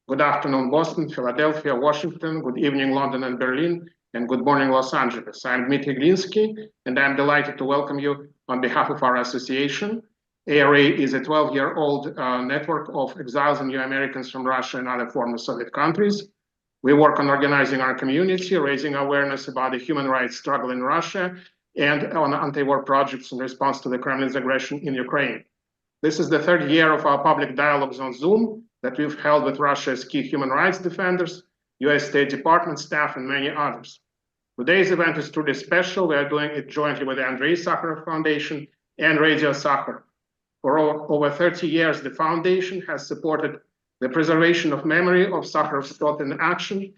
Good afternoon, Boston, Philadelphia, Washington. Good evening, London and Berlin. And good morning, Los Angeles. I'm Dmitri Glynski, and I'm delighted to welcome you on behalf of our association. ARA is a 12-year-old network of exiles and new Americans from Russia and other former Soviet countries. We work on organizing our community, raising awareness about the human rights struggle in Russia, and on anti-war projects in response to the Kremlin's aggression in Ukraine. This is the third year of our public dialogues on Zoom that we've held with Russia's key human rights defenders, US State Department staff, and many others. Today's event is truly special. We are doing it jointly with the Andrei Sakharov Foundation and Radio Saharov. For over 30 years, the foundation has supported the preservation of memory of Sakharov's thought and action,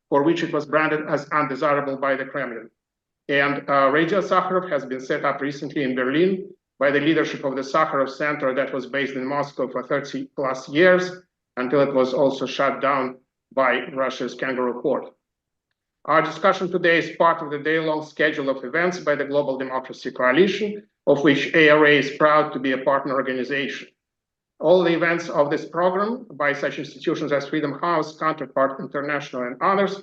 for which it was branded as undesirable by the Kremlin. And Radio Saharov has been set up recently in Berlin by the leadership of the Sakharov Center that was based in Moscow for 30 plus years, until it was also shut down by Russia's Kangaroo Court. Our discussion today is part of the day-long schedule of events by the Global Democracy Coalition, of which ARA is proud to be a partner organization. All the events of this program by such institutions as Freedom House, Counterpart International, and others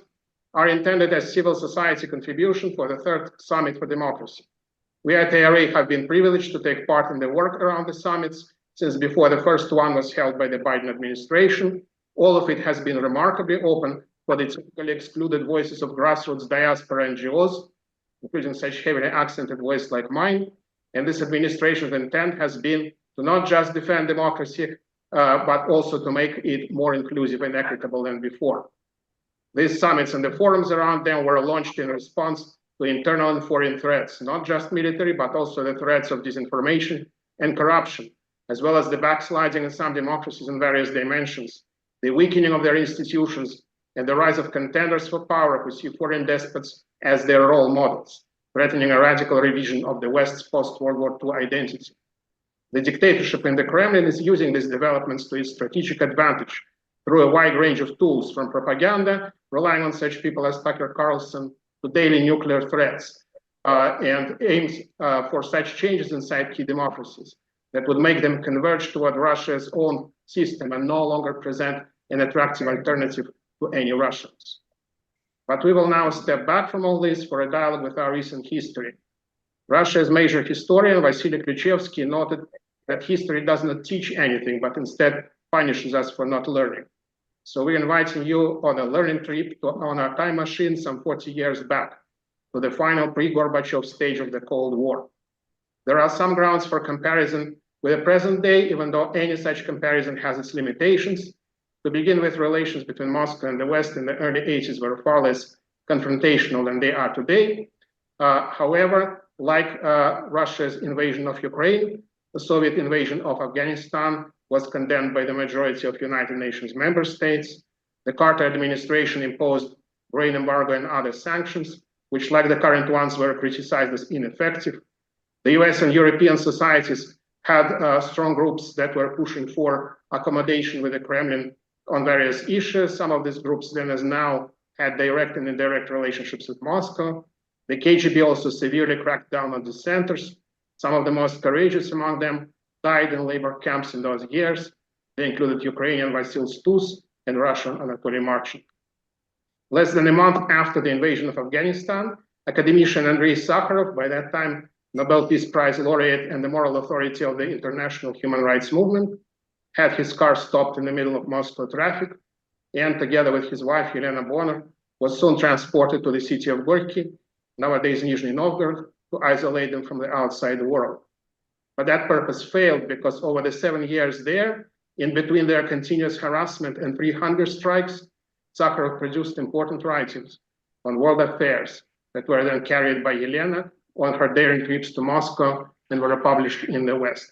are intended as civil society contribution for the third Summit for Democracy. We at ARA have been privileged to take part in the work around the summits since before the first one was held by the Biden administration. All of it has been remarkably open for the typically excluded voices of grassroots diaspora NGOs, including such heavily accented voice like mine. And this administration's intent has been to not just defend democracy, but also to make it more inclusive and equitable than before. These summits and the forums around them were launched in response to internal and foreign threats, not just military, but also the threats of disinformation and corruption, as well as the backsliding in some democracies in various dimensions, the weakening of their institutions, and the rise of contenders for power who see foreign despots as their role models, threatening a radical revision of the West's post-World War II identity. The dictatorship in the Kremlin is using these developments to its strategic advantage through a wide range of tools, from propaganda, relying on such people as Tucker Carlson, to daily nuclear threats, and aims for such changes inside key democracies that would make them converge toward Russia's own system and no longer present an attractive alternative to any Russians. But we will now step back from all this for a dialogue with our recent history. Russia's major historian, Vasily Kluchevsky, noted that history does not teach anything, but instead punishes us for not learning. So we're inviting you on a learning trip on a time machine some 40 years back to the final pre-Gorbachev stage of the Cold War. There are some grounds for comparison with the present day, even though any such comparison has its limitations. To begin with, relations between Moscow and the West in the early 80s were far less confrontational than they are today. However, like Russia's invasion of Ukraine, the Soviet invasion of Afghanistan was condemned by the majority of United Nations member states. The Carter administration imposed grain embargo and other sanctions, which, like the current ones, were criticized as ineffective. The US and European societies had strong groups that were pushing for accommodation with the Kremlin on various issues. Some of these groups then as now had direct and indirect relationships with Moscow. The KGB also severely cracked down on dissenters. Some of the most courageous among them died in labor camps in those years. They included Ukrainian Vasil Stus and Russian Anatoly Marchenko. Less than a month after the invasion of Afghanistan, academician Andrei Sakharov, by that time Nobel Peace Prize laureate and the moral authority of the international human rights movement, had his car stopped in the middle of Moscow traffic, and together with his wife, Helena Bonner, was soon transported to the city of Gorky, nowadays Nizhny Novgorod, to isolate them from the outside world. But that purpose failed because over the 7 years there, in between their continuous harassment and 3 hunger strikes, Sakharov produced important writings on world affairs that were then carried by Helena on her daring trips to Moscow and were published in the West.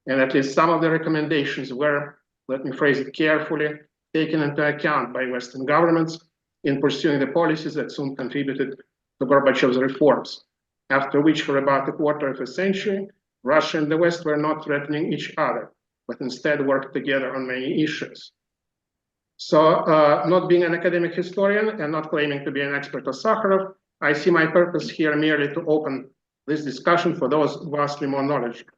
And at least some of the recommendations were, let me phrase it carefully, taken into account by Western governments in pursuing the policies that soon contributed to Gorbachev's reforms, after which for about a quarter of a century, Russia and the West were not threatening each other, but instead worked together on many issues. So not being an academic historian and not claiming to be an expert of Sakharov, I see my purpose here merely to open this discussion for those vastly more knowledgeable.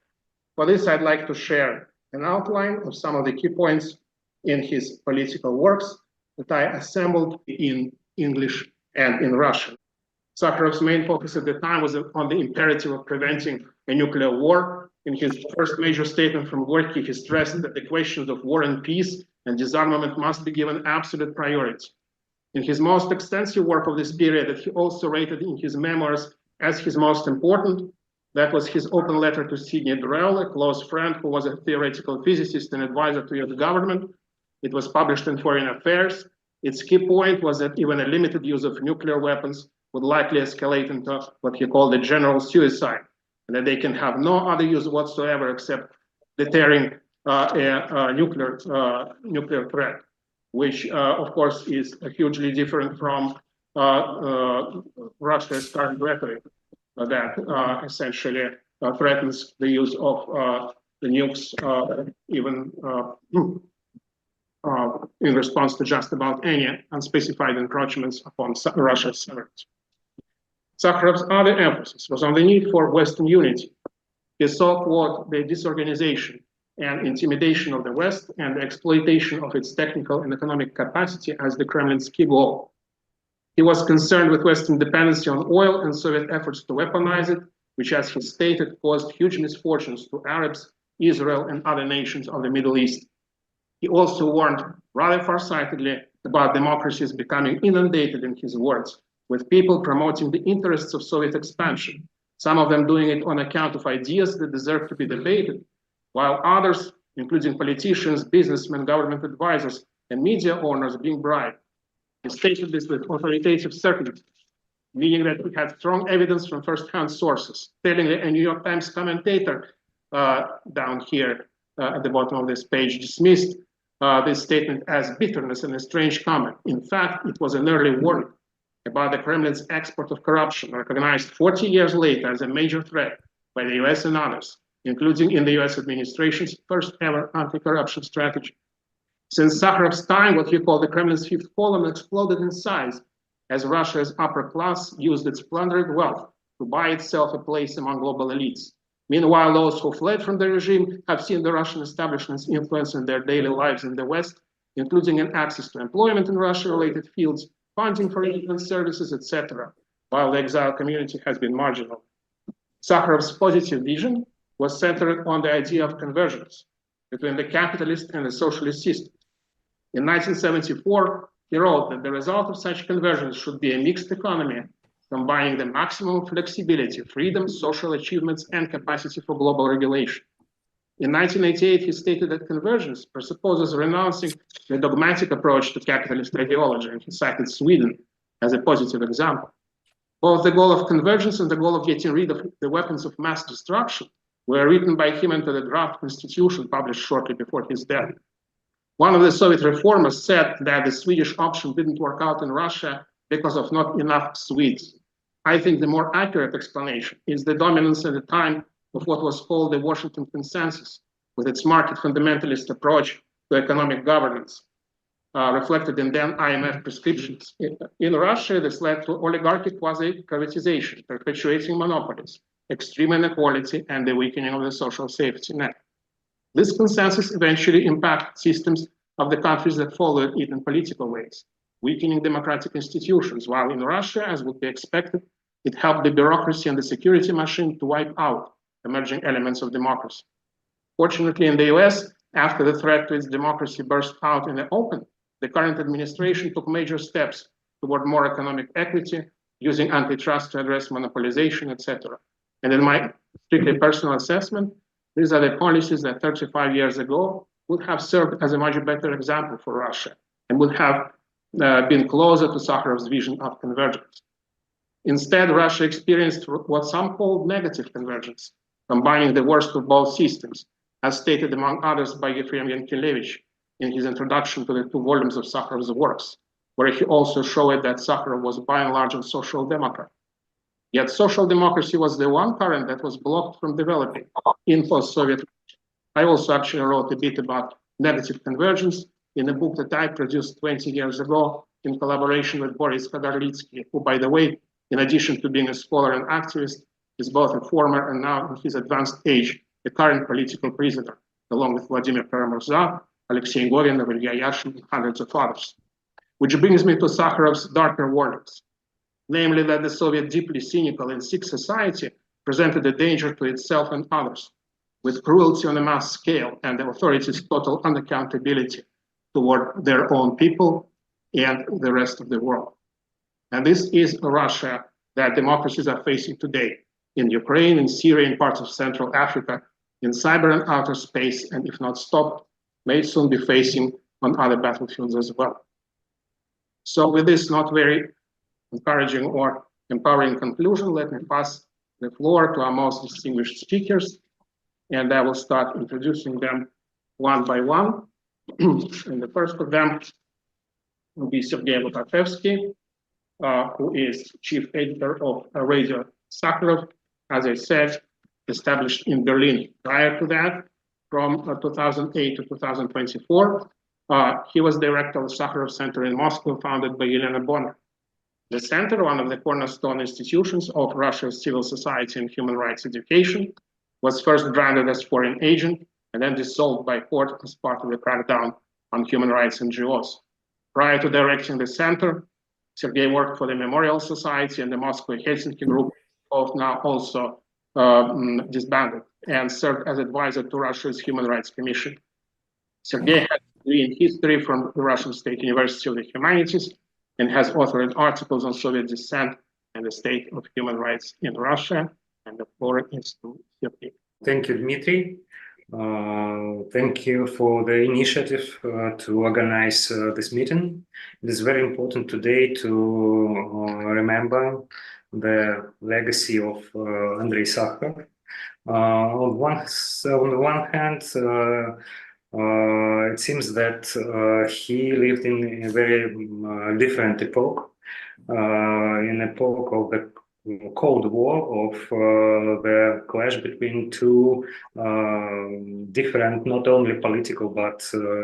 For this, I'd like to share an outline of some of the key points in his political works that I assembled in English and in Russian. Sakharov's main focus at the time was on the imperative of preventing a nuclear war. In his first major statement from Gorky, he stressed that the questions of war and peace and disarmament must be given absolute priority. In his most extensive work of this period, that he also rated in his memoirs as his most important, that was his open letter to Sidney Drell, a close friend who was a theoretical physicist and advisor to the government. It was published in Foreign Affairs. Its key point was that even a limited use of nuclear weapons would likely escalate into what he called a general suicide, and that they can have no other use whatsoever except deterring a nuclear threat, which of course is hugely different from Russia's current rhetoric that essentially threatens the use of the nukes even in response to just about any unspecified encroachments upon Russia's sovereignty. Sakharov's other emphasis was on the need for Western unity. He saw, quote, the disorganization and intimidation of the West and the exploitation of its technical and economic capacity as the Kremlin's key goal. He was concerned with Western dependency on oil and Soviet efforts to weaponize it, which, as he stated, caused huge misfortunes to Arabs, Israel, and other nations of the Middle East. He also warned rather farsightedly about democracies becoming inundated, in his words, with people promoting the interests of Soviet expansion, some of them doing it on account of ideas that deserve to be debated, while others, including politicians, businessmen, government advisors, and media owners, being bribed. He stated this with authoritative certainty, meaning that he had strong evidence from first-hand sources, telling a New York Times commentator down here at the bottom of this page dismissed this statement as bitterness and a strange comment. In fact, it was an early warning about the Kremlin's export of corruption, recognized 40 years later as a major threat by the US and others, including in the US administration's first ever anti-corruption strategy. Since Sakharov's time, what he called the Kremlin's fifth column exploded in size as Russia's upper class used its plundered wealth to buy itself a place among global elites. Meanwhile, those who fled from the regime have seen the Russian establishment's influence in their daily lives in the West, including in access to employment in Russia-related fields, funding for immigrant services, etc., while the exiled community has been marginal. Sakharov's positive vision was centered on the idea of convergence between the capitalist and the socialist system. In 1974, he wrote that the result of such convergence should be a mixed economy, combining the maximum flexibility, freedom, social achievements, and capacity for global regulation. In 1988, he stated that convergence presupposes renouncing the dogmatic approach to capitalist ideology, and he cited Sweden as a positive example. Both the goal of convergence and the goal of getting rid of the weapons of mass destruction were written by him into the draft constitution published shortly before his death. One of the Soviet reformers said that the Swedish option didn't work out in Russia because of not enough Swedes. I think the more accurate explanation is the dominance at the time of what was called the Washington Consensus, with its market fundamentalist approach to economic governance, reflected in then IMF prescriptions. In Russia, this led to oligarchic quasi-privatization, perpetuating monopolies, extreme inequality, and the weakening of the social safety net. This consensus eventually impacted systems of the countries that followed it in political ways, weakening democratic institutions, while in Russia, as would be expected, it helped the bureaucracy and the security machine to wipe out emerging elements of democracy. Fortunately, in the US, after the threat to its democracy burst out in the open, the current administration took major steps toward more economic equity, using antitrust to address monopolization, etc. And in my strictly personal assessment, these are the policies that 35 years ago would have served as a much better example for Russia and would have been closer to Sakharov's vision of convergence. Instead, Russia experienced what some call negative convergence, combining the worst of both systems, as stated among others by Yankelevich in his introduction to the 2 volumes of Sakharov's works, where he also showed that Sakharov was by and large a social democrat. Yet social democracy was the one current that was blocked from developing in post-Soviet. I also actually wrote a bit about negative convergence in a book that I produced 20 years ago in collaboration with Boris Khadarlitsky, who, by the way, in addition to being a scholar and activist, is both a former and now in his advanced age, a current political prisoner, along with Vladimir Karamurza, Alexey Govinov, Ilya Yashin, and hundreds of others. Which brings me to Sakharov's darker warnings, namely that the Soviet deeply cynical and sick society presented a danger to itself and others, with cruelty on a mass scale and the authorities' total unaccountability toward their own people and the rest of the world. And this is Russia that democracies are facing today in Ukraine, in Syria, in parts of Central Africa, in cyber and outer space, and if not stopped, may soon be facing on other battlefields as well. So with this not very encouraging or empowering conclusion, let me pass the floor to our most distinguished speakers, and I will start introducing them one by one. And the first of them will be Sergey Lukashevsky, who is chief editor of Radio Saharov, as I said, established in Berlin. Prior to that, from 2008 to 2024, he was director of the Sakharov Center in Moscow, founded by Elena Bonner. The center, one of the cornerstone institutions of Russia's civil society and human rights education, was first branded as foreign agent and then dissolved by court as part of the crackdown on human rights NGOs. Prior to directing the center, Sergey worked for the Memorial Society and the Moscow Helsinki Group, both now also disbanded, and served as advisor to Russia's Human Rights Commission. Sergey has a degree in history from the Russian State University of the Humanities and has authored articles on Soviet dissent and the state of human rights in Russia. And the floor is to Sergey. Thank you, Dmitri. Thank you for the initiative to organize this meeting. It is very important today to remember the legacy of Andrei Sakharov. On the one hand, it seems that he lived in a very different epoch, in an epoch of the Cold War, of the clash between two different, not only political but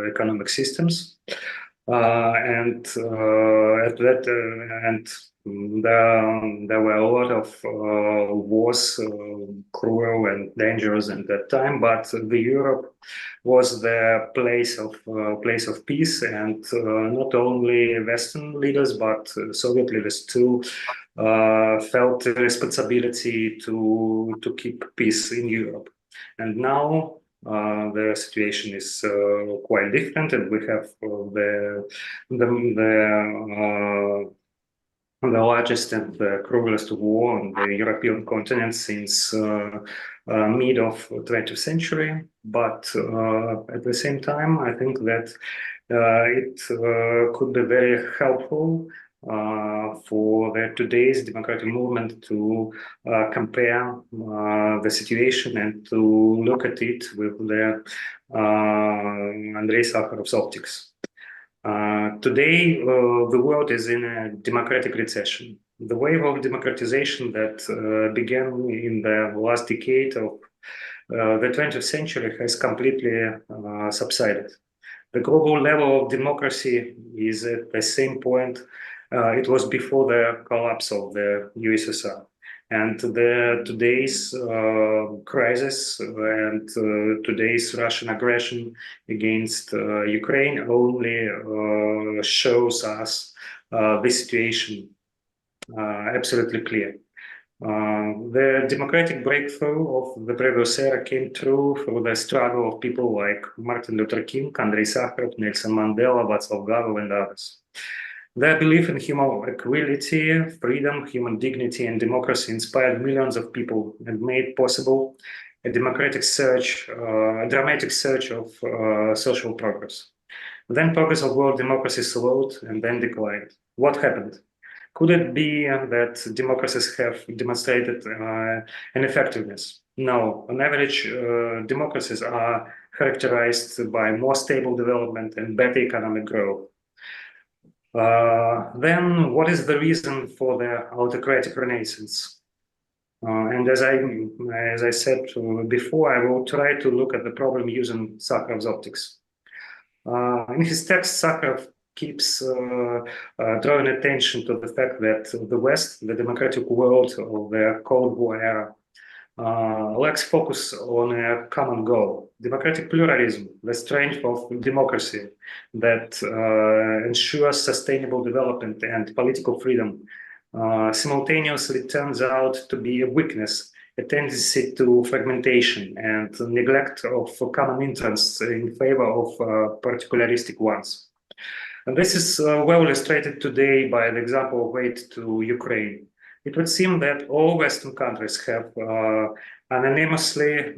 economic systems, and there were a lot of wars, cruel and dangerous at that time. But the Europe was the place of peace, and not only Western leaders but Soviet leaders too felt the responsibility to keep peace in Europe. And now the situation is quite different, and we have the largest and the cruelest war on the European continent since mid of 20th century. But at the same time, I think that it could be very helpful for today's democratic movement to compare the situation and to look at it with the Andrei Sakharov's optics. Today, the world is in a democratic recession. The wave of democratization that began in the last decade of the 20th century has completely subsided. The global level of democracy is at the same point it was before the collapse of the USSR. And today's crisis and today's Russian aggression against Ukraine only shows us the situation absolutely clear. The democratic breakthrough of the previous era came through the struggle of people like Martin Luther King, Andrei Sakharov, Nelson Mandela, Václav Havel, and others. Their belief in human equality, freedom, human dignity, and democracy inspired millions of people and made possible a dramatic surge of social progress. Then progress of world democracy slowed and then declined. What happened? Could it be that democracies have demonstrated an effectiveness? No. On average, democracies are characterized by more stable development and better economic growth. Then what is the reason for the autocratic renaissance? And as I said before, I will try to look at the problem using Sakharov's optics. In his text, Sakharov keeps drawing attention to the fact that the West, the democratic world of the Cold War era, lacks focus on a common goal. Democratic pluralism, the strength of democracy that ensures sustainable development and political freedom, simultaneously turns out to be a weakness, a tendency to fragmentation and neglect of common interests in favor of particularistic ones. And this is well illustrated today by the example of aid to Ukraine. It would seem that all Western countries have anonymously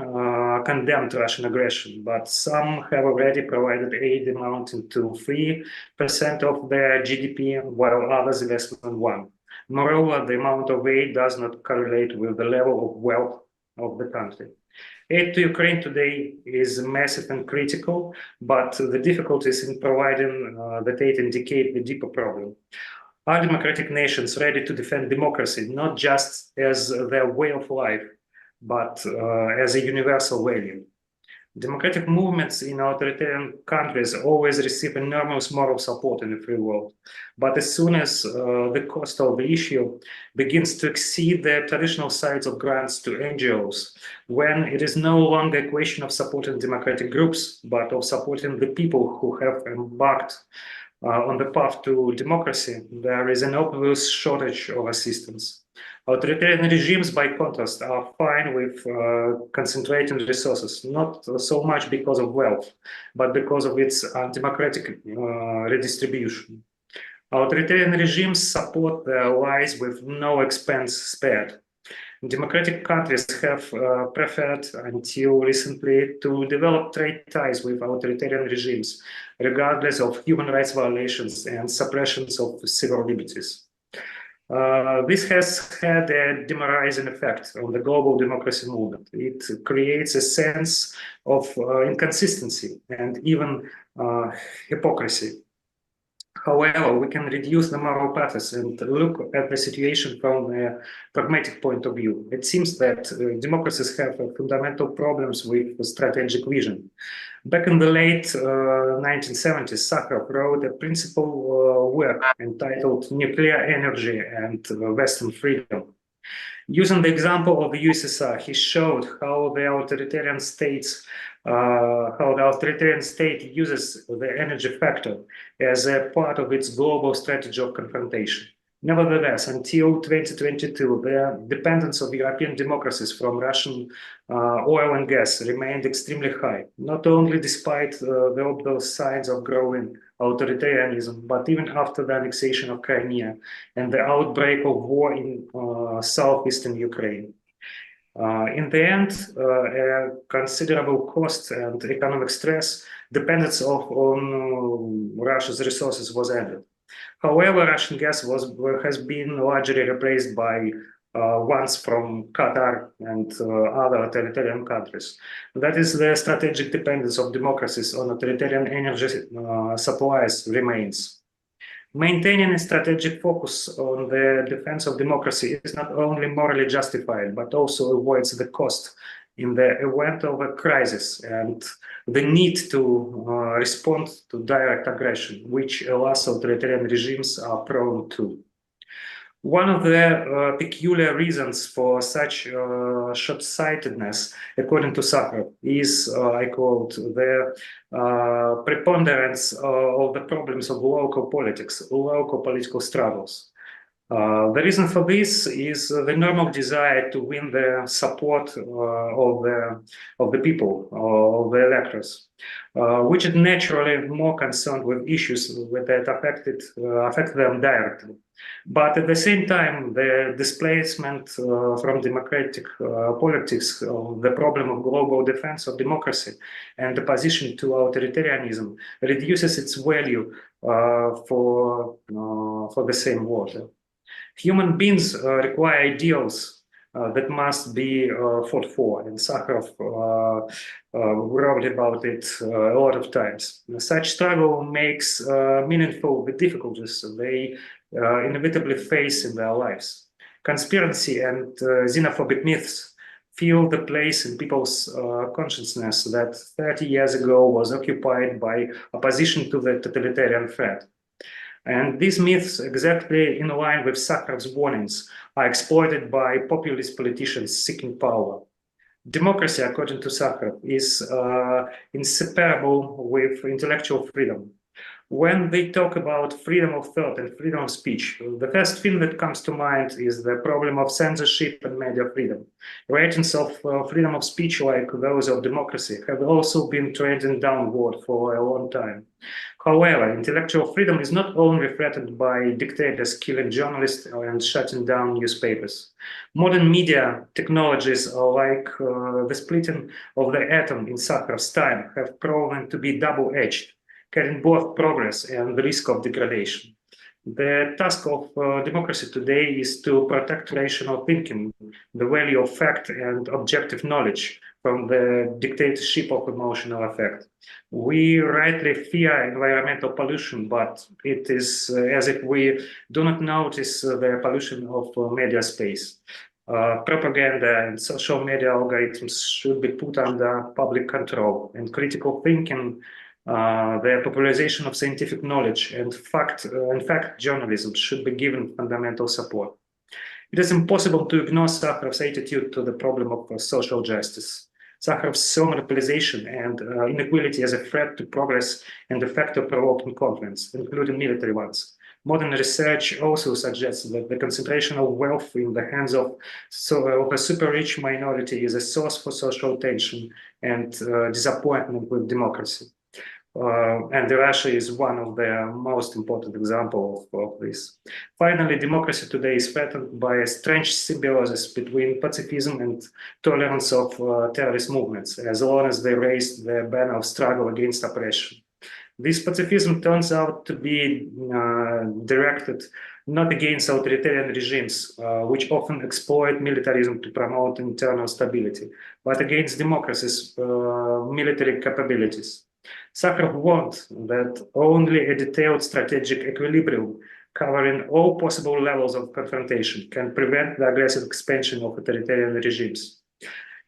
condemned Russian aggression, but some have already provided aid amounting to 3% of their GDP, while others less than 1%. Moreover, the amount of aid does not correlate with the level of wealth of the country. Aid to Ukraine today is massive and critical, but the difficulties in providing that aid indicate the deeper problem. Are democratic nations ready to defend democracy, not just as their way of life, but as a universal value? Democratic movements in authoritarian countries always receive enormous moral support in the free world. But as soon as the cost of the issue begins to exceed the traditional sides of grants to NGOs, when it is no longer a question of supporting democratic groups, but of supporting the people who have embarked on the path to democracy, there is an obvious shortage of assistance. Authoritarian regimes, by contrast, are fine with concentrating resources, not so much because of wealth, but because of its undemocratic redistribution. Authoritarian regimes support their allies with no expense spared. Democratic countries have preferred, until recently, to develop trade ties with authoritarian regimes, regardless of human rights violations and suppressions of civil liberties. This has had a demoralizing effect on the global democracy movement. It creates a sense of inconsistency and even hypocrisy. However, we can reduce the moral pathos and look at the situation from a pragmatic point of view. It seems that democracies have fundamental problems with strategic vision. Back in the late 1970s, Sakharov wrote a principal work entitled Nuclear Energy and Western Freedom. Using the example of the USSR, he showed how the authoritarian state uses the energy factor as a part of its global strategy of confrontation. Nevertheless, until 2022, the dependence of European democracies from Russian oil and gas remained extremely high, not only despite the obvious signs of growing authoritarianism, but even after the annexation of Crimea and the outbreak of war in southeastern Ukraine. In the end, a considerable cost and economic stress dependence on Russia's resources was added. However, Russian gas has been largely replaced by ones from Qatar and other authoritarian countries. That is, the strategic dependence of democracies on authoritarian energy supplies remains. Maintaining a strategic focus on the defense of democracy is not only morally justified, but also avoids the cost in the event of a crisis and the need to respond to direct aggression, which alas authoritarian regimes are prone to. One of the peculiar reasons for such short-sightedness, according to Sakharov, is, I quote, the preponderance of the problems of local politics, local political struggles. The reason for this is the normal desire to win the support of the people, of the electors, which is naturally more concerned with issues that affect them directly. But at the same time, the displacement from democratic politics, the problem of global defense of democracy and opposition to authoritarianism reduces its value for the same water. Human beings require ideals that must be fought for, and Sakharov wrote about it a lot of times. Such struggle makes meaningful the difficulties they inevitably face in their lives. Conspiracy and xenophobic myths fill the place in people's consciousness that 30 years ago was occupied by opposition to the totalitarian threat. And these myths, exactly in line with Sakharov's warnings, are exploited by populist politicians seeking power. Democracy, according to Sakharov, is inseparable with intellectual freedom. When they talk about freedom of thought and freedom of speech, the first thing that comes to mind is the problem of censorship and media freedom. Ratings of freedom of speech, like those of democracy, have also been trending downward for a long time. However, intellectual freedom is not only threatened by dictators killing journalists and shutting down newspapers. Modern media technologies, like the splitting of the atom in Sakharov's time, have proven to be double-edged, carrying both progress and the risk of degradation. The task of democracy today is to protect rational thinking, the value of fact and objective knowledge from the dictatorship of emotional affect. We rightly fear environmental pollution, but it is as if we do not notice the pollution of media space. Propaganda and social media algorithms should be put under public control, and critical thinking, the popularization of scientific knowledge and fact journalism should be given fundamental support. It is impossible to ignore Sakharov's attitude to the problem of social justice. Sakharov saw monopolization and inequality as a threat to progress and a factor provoking conflicts, including military ones. Modern research also suggests that the concentration of wealth in the hands of a super-rich minority is a source for social tension and disappointment with democracy. And Russia is one of the most important examples of this. Finally, democracy today is threatened by a strange symbiosis between pacifism and tolerance of terrorist movements, as long as they raise the banner of struggle against oppression. This pacifism turns out to be directed not against authoritarian regimes, which often exploit militarism to promote internal stability, but against democracy's military capabilities. Sakharov warned that only a detailed strategic equilibrium covering all possible levels of confrontation can prevent the aggressive expansion of authoritarian regimes.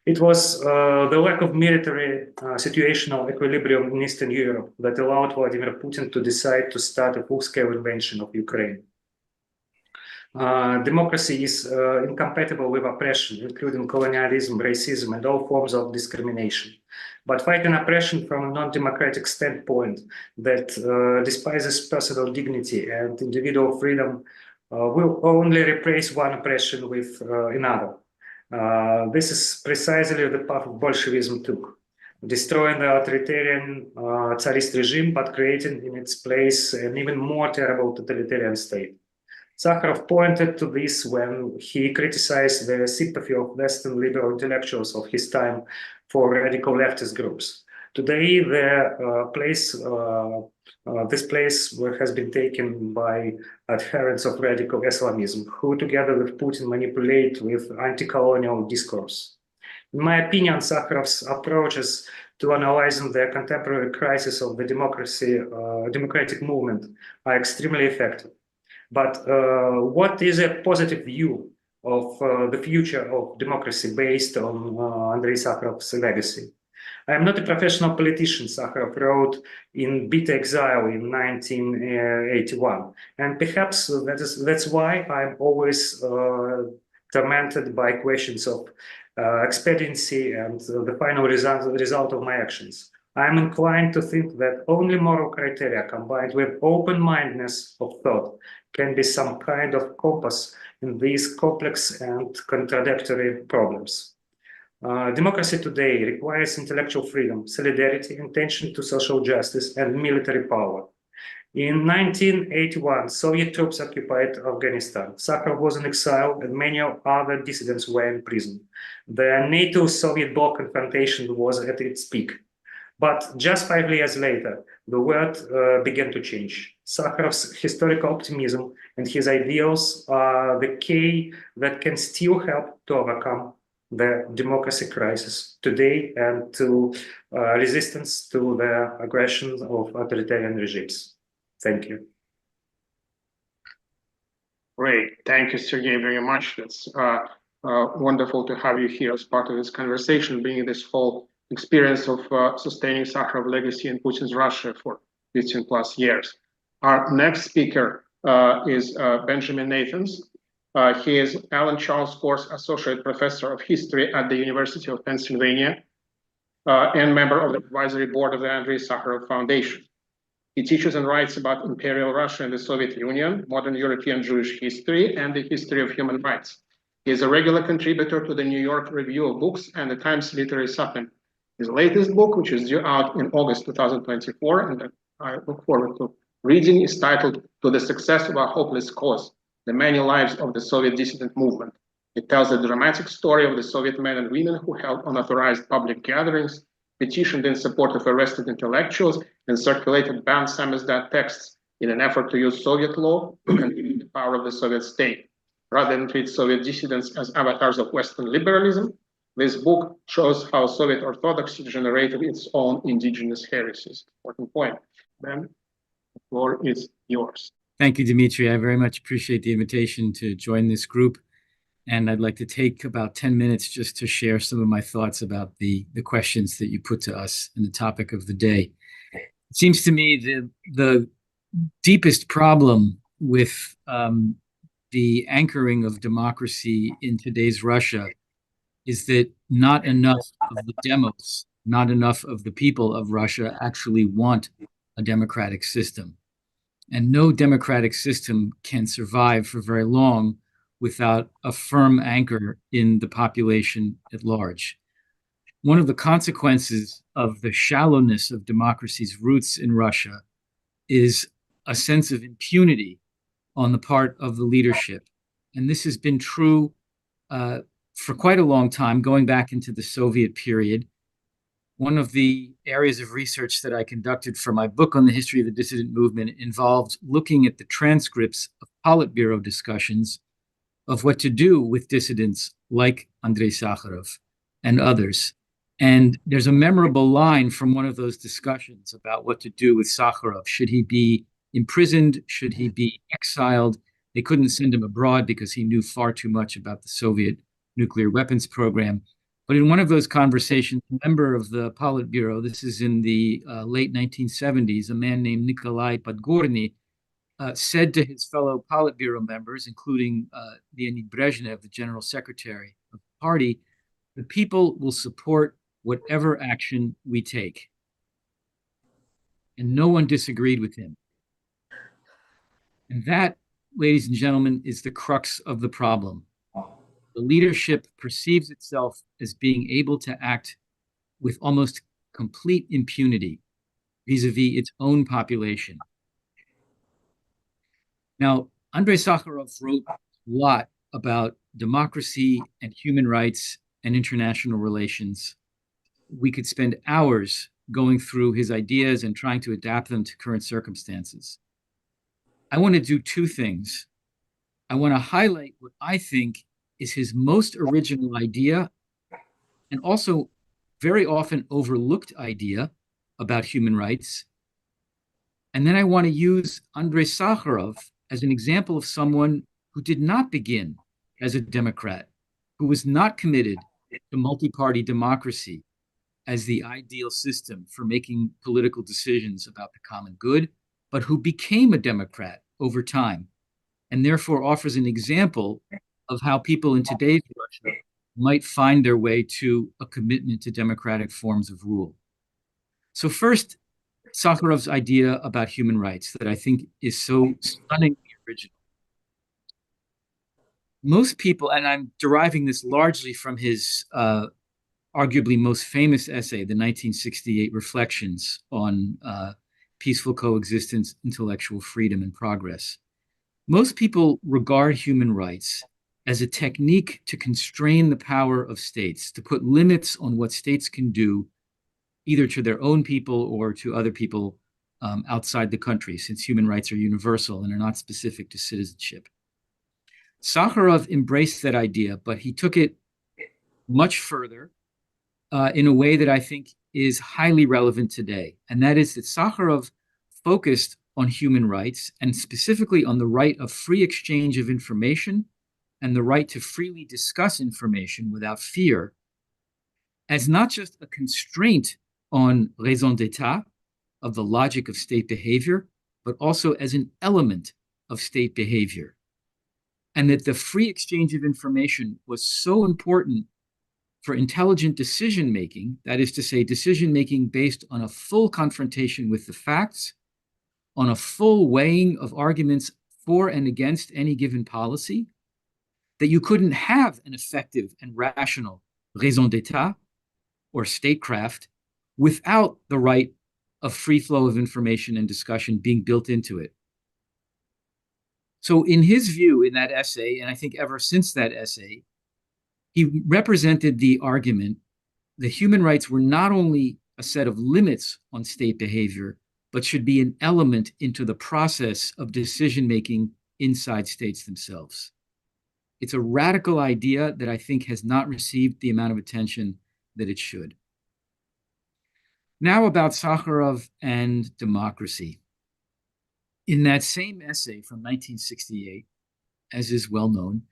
It was the lack of military situational equilibrium in Eastern Europe that allowed Vladimir Putin to decide to start a full-scale invasion of Ukraine. Democracy is incompatible with oppression, including colonialism, racism, and all forms of discrimination. But fighting oppression from a non-democratic standpoint that despises personal dignity and individual freedom will only replace one oppression with another. This is precisely the path Bolshevism took, destroying the authoritarian Tsarist regime, but creating in its place an even more terrible totalitarian state. Sakharov pointed to this when he criticized the sympathy of Western liberal intellectuals of his time for radical leftist groups. Today, this place has been taken by adherents of radical Islamism, who together with Putin manipulate with anti-colonial discourse. In my opinion, Sakharov's approaches to analyzing the contemporary crisis of the democratic movement are extremely effective. But what is a positive view of the future of democracy based on Andrei Sakharov's legacy? I am not a professional politician, Sakharov wrote in bitter exile in 1981. And perhaps that's why I'm always tormented by questions of expediency and the final result of my actions. I'm inclined to think that only moral criteria combined with open-mindedness of thought can be some kind of compass in these complex and contradictory problems. Democracy today requires intellectual freedom, solidarity, attention to social justice, and military power. In 1981, Soviet troops occupied Afghanistan. Sakharov was in exile, and many other dissidents were in prison. The NATO-Soviet bloc confrontation was at its peak. But just 5 years later, the world began to change. Sakharov's historical optimism and his ideals are the key that can still help to overcome the democracy crisis today and to resistance to the aggression of authoritarian regimes. Thank you. Great. Thank you, Sergey, very much. That's wonderful to have you here as part of this conversation, bringing this whole experience of sustaining Sakharov legacy in Putin's Russia for 15+ years. Our next speaker is Bенджамин Нэйтанс. He is Alan Charles Course Associate Professor of History at the University of Pennsylvania and member of the Advisory Board of the Andrei Sakharov Foundation. He teaches and writes about Imperial Russia and the Soviet Union, modern European Jewish history, and the history of human rights. He is a regular contributor to the New York Review of Books and the Times Literary Supplement. His latest book, which is due out in August 2024, and I look forward to reading, is titled To the Success of a Hopeless Cause, The Many Lives of the Soviet Dissident Movement. It tells the dramatic story of the Soviet men and women who held unauthorized public gatherings, petitioned in support of arrested intellectuals, and circulated banned samizdat texts in an effort to use Soviet law to continue the power of the Soviet state. Rather than treat Soviet dissidents as avatars of Western liberalism, this book shows how Soviet orthodoxy generated its own indigenous heresies. Important point. Ben, the floor is yours. Thank you, Dmitri. I very much appreciate the invitation to join this group. And I'd like to take about 10 minutes just to share some of my thoughts about the questions that you put to us and the topic of the day. It seems to me the deepest problem with the anchoring of democracy in today's Russia is that not enough of the demos, not enough of the people of Russia actually want a democratic system. And no democratic system can survive for very long without a firm anchor in the population at large. One of the consequences of the shallowness of democracy's roots in Russia is a sense of impunity on the part of the leadership. And this has been true for quite a long time, going back into the Soviet period. One of the areas of research that I conducted for my book on the history of the dissident movement involved looking at the transcripts of Politburo discussions of what to do with dissidents like Andrei Sakharov and others. And there's a memorable line from one of those discussions about what to do with Sakharov. Should he be imprisoned? Should he be exiled? They couldn't send him abroad because he knew far too much about the Soviet nuclear weapons program. But in one of those conversations, a member of the Politburo, this is in the late 1970s, a man named Nikolai Podgorny, said to his fellow Politburo members, including Leonid Brezhnev, the general secretary of the party, the people will support whatever action we take. And no one disagreed with him. And that, ladies and gentlemen, is the crux of the problem. The leadership perceives itself as being able to act with almost complete impunity vis-a-vis its own population. Now, Andrei Sakharov wrote a lot about democracy and human rights and international relations. We could spend hours going through his ideas and trying to adapt them to current circumstances. I want to do two things. I want to highlight what I think is his most original idea and also very often overlooked idea about human rights. And then I want to use Andrei Sakharov as an example of someone who did not begin as a Democrat, who was not committed to multi-party democracy as the ideal system for making political decisions about the common good, but who became a Democrat over time, and therefore offers an example of how people in today's Russia might find their way to a commitment to democratic forms of rule. So first, Sakharov's idea about human rights that I think is so stunningly original. Most people, and I'm deriving this largely from his arguably most famous essay, the 1968 Reflections on Peaceful Coexistence, Intellectual Freedom, and Progress. Most people regard human rights as a technique to constrain the power of states, to put limits on what states can do, either to their own people or to other people outside the country, since human rights are universal and are not specific to citizenship. Sakharov embraced that idea, but he took it much further in a way that I think is highly relevant today. And that is that Sakharov focused on human rights and specifically on the right of free exchange of information and the right to freely discuss information without fear as not just a constraint on raison d'etat, of the logic of state behavior, but also as an element of state behavior. And that the free exchange of information was so important for intelligent decision-making, that is to say, decision-making based on a full confrontation with the facts, on a full weighing of arguments for and against any given policy, that you couldn't have an effective and rational raison d'etat or statecraft without the right of free flow of information and discussion being built into it. So in his view in that essay, and I think ever since that essay, he represented the argument that human rights were not only a set of limits on state behavior, but should be an element into the process of decision-making inside states themselves. It's a radical idea that I think has not received the amount of attention that it should. Now about Sakharov and democracy. In that same essay from 1968, as is well known,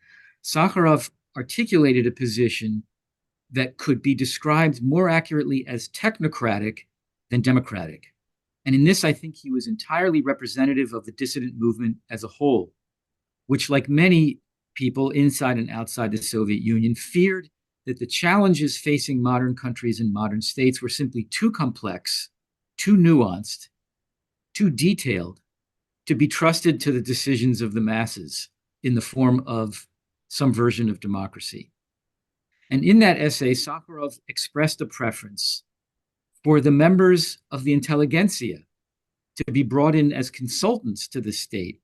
Sakharov articulated a position that could be described more accurately as technocratic than democratic. And in this, I think he was entirely representative of the dissident movement as a whole, which, like many people inside and outside the Soviet Union, feared that the challenges facing modern countries and modern states were simply too complex, too nuanced, too detailed to be trusted to the decisions of the masses in the form of some version of democracy. And in that essay, Sakharov expressed a preference for the members of the intelligentsia to be brought in as consultants to the state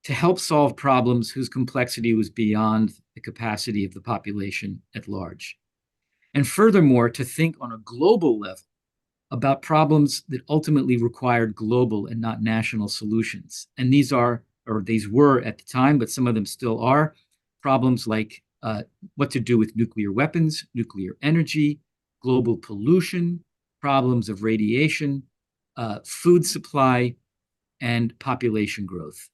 to help solve problems whose complexity was beyond the capacity of the population at large. And furthermore, to think on a global level about problems that ultimately required global and not national solutions. And these are, or these were at the time, but some of them still are, problems like what to do with nuclear weapons, nuclear energy, global pollution, problems of radiation, food supply, and population growth.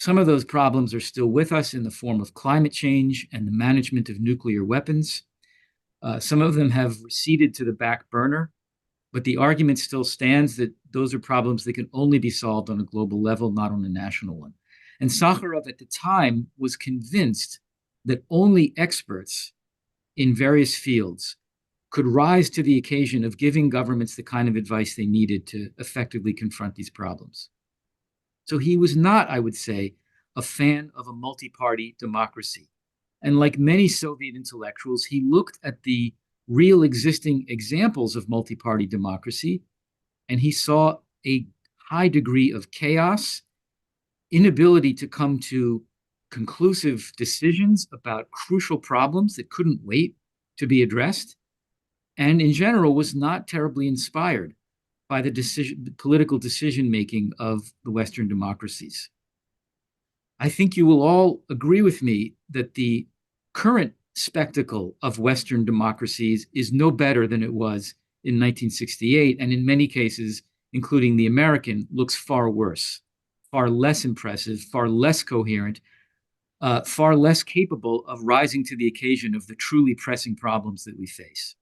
Some of those problems are still with us in the form of climate change and the management of nuclear weapons. Some of them have receded to the back burner, but the argument still stands that those are problems that can only be solved on a global level, not on a national one. And Sakharov at the time was convinced that only experts in various fields could rise to the occasion of giving governments the kind of advice they needed to effectively confront these problems. So he was not, I would say, a fan of a multi-party democracy. And like many Soviet intellectuals, he looked at the real existing examples of multi-party democracy, and he saw a high degree of chaos, inability to come to conclusive decisions about crucial problems that couldn't wait to be addressed, and in general was not terribly inspired by the political decision-making of the Western democracies. I think you will all agree with me that the current spectacle of Western democracies is no better than it was in 1968, and in many cases, including the American, looks far worse, far less impressive, far less coherent, far less capable of rising to the occasion of the truly pressing problems that we face.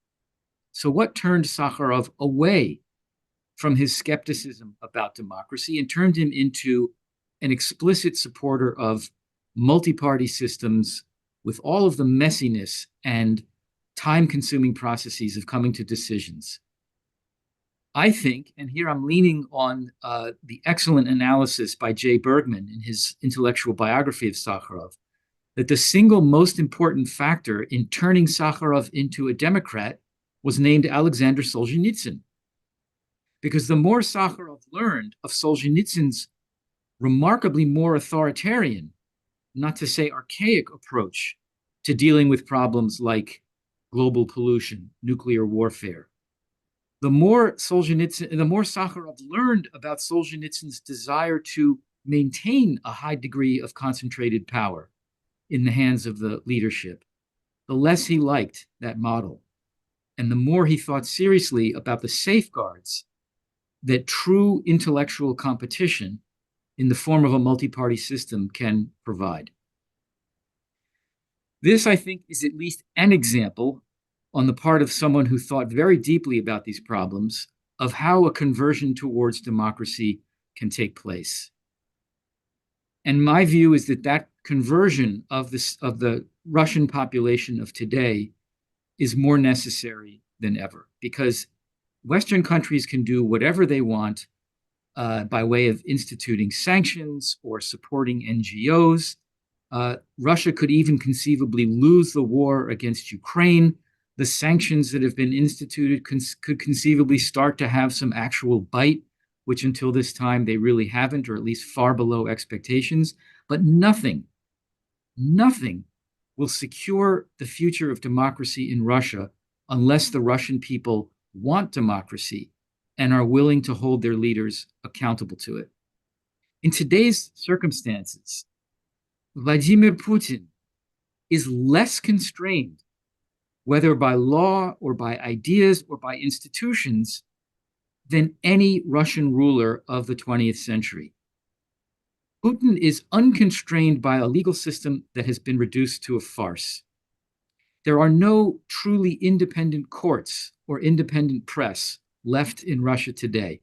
So what turned Sakharov away from his skepticism about democracy and turned him into an explicit supporter of multi-party systems with all of the messiness and time-consuming processes of coming to decisions? I think, and here I'm leaning on the excellent analysis by Jay Bergman in his intellectual biography of Sakharov, that the single most important factor in turning Sakharov into a Democrat was named Alexander Solzhenitsyn. Because the more Sakharov learned of Solzhenitsyn's remarkably more authoritarian, not to say archaic, approach to dealing with problems like global pollution, nuclear warfare, the more Sakharov learned about Solzhenitsyn's desire to maintain a high degree of concentrated power in the hands of the leadership, the less he liked that model. And the more he thought seriously about the safeguards that true intellectual competition in the form of a multi-party system can provide. This, I think, is at least an example on the part of someone who thought very deeply about these problems of how a conversion towards democracy can take place. And my view is that that conversion of the Russian population of today is more necessary than ever, because Western countries can do whatever they want by way of instituting sanctions or supporting NGOs. Russia could even conceivably lose the war against Ukraine. The sanctions that have been instituted could conceivably start to have some actual bite, which until this time they really haven't, or at least far below expectations. But nothing will secure the future of democracy in Russia unless the Russian people want democracy and are willing to hold their leaders accountable to it. In today's circumstances, Vladimir Putin is less constrained, whether by law or by ideas or by institutions, than any Russian ruler of the 20th century. Putin is unconstrained by a legal system that has been reduced to a farce. There are no truly independent courts or independent press left in Russia today.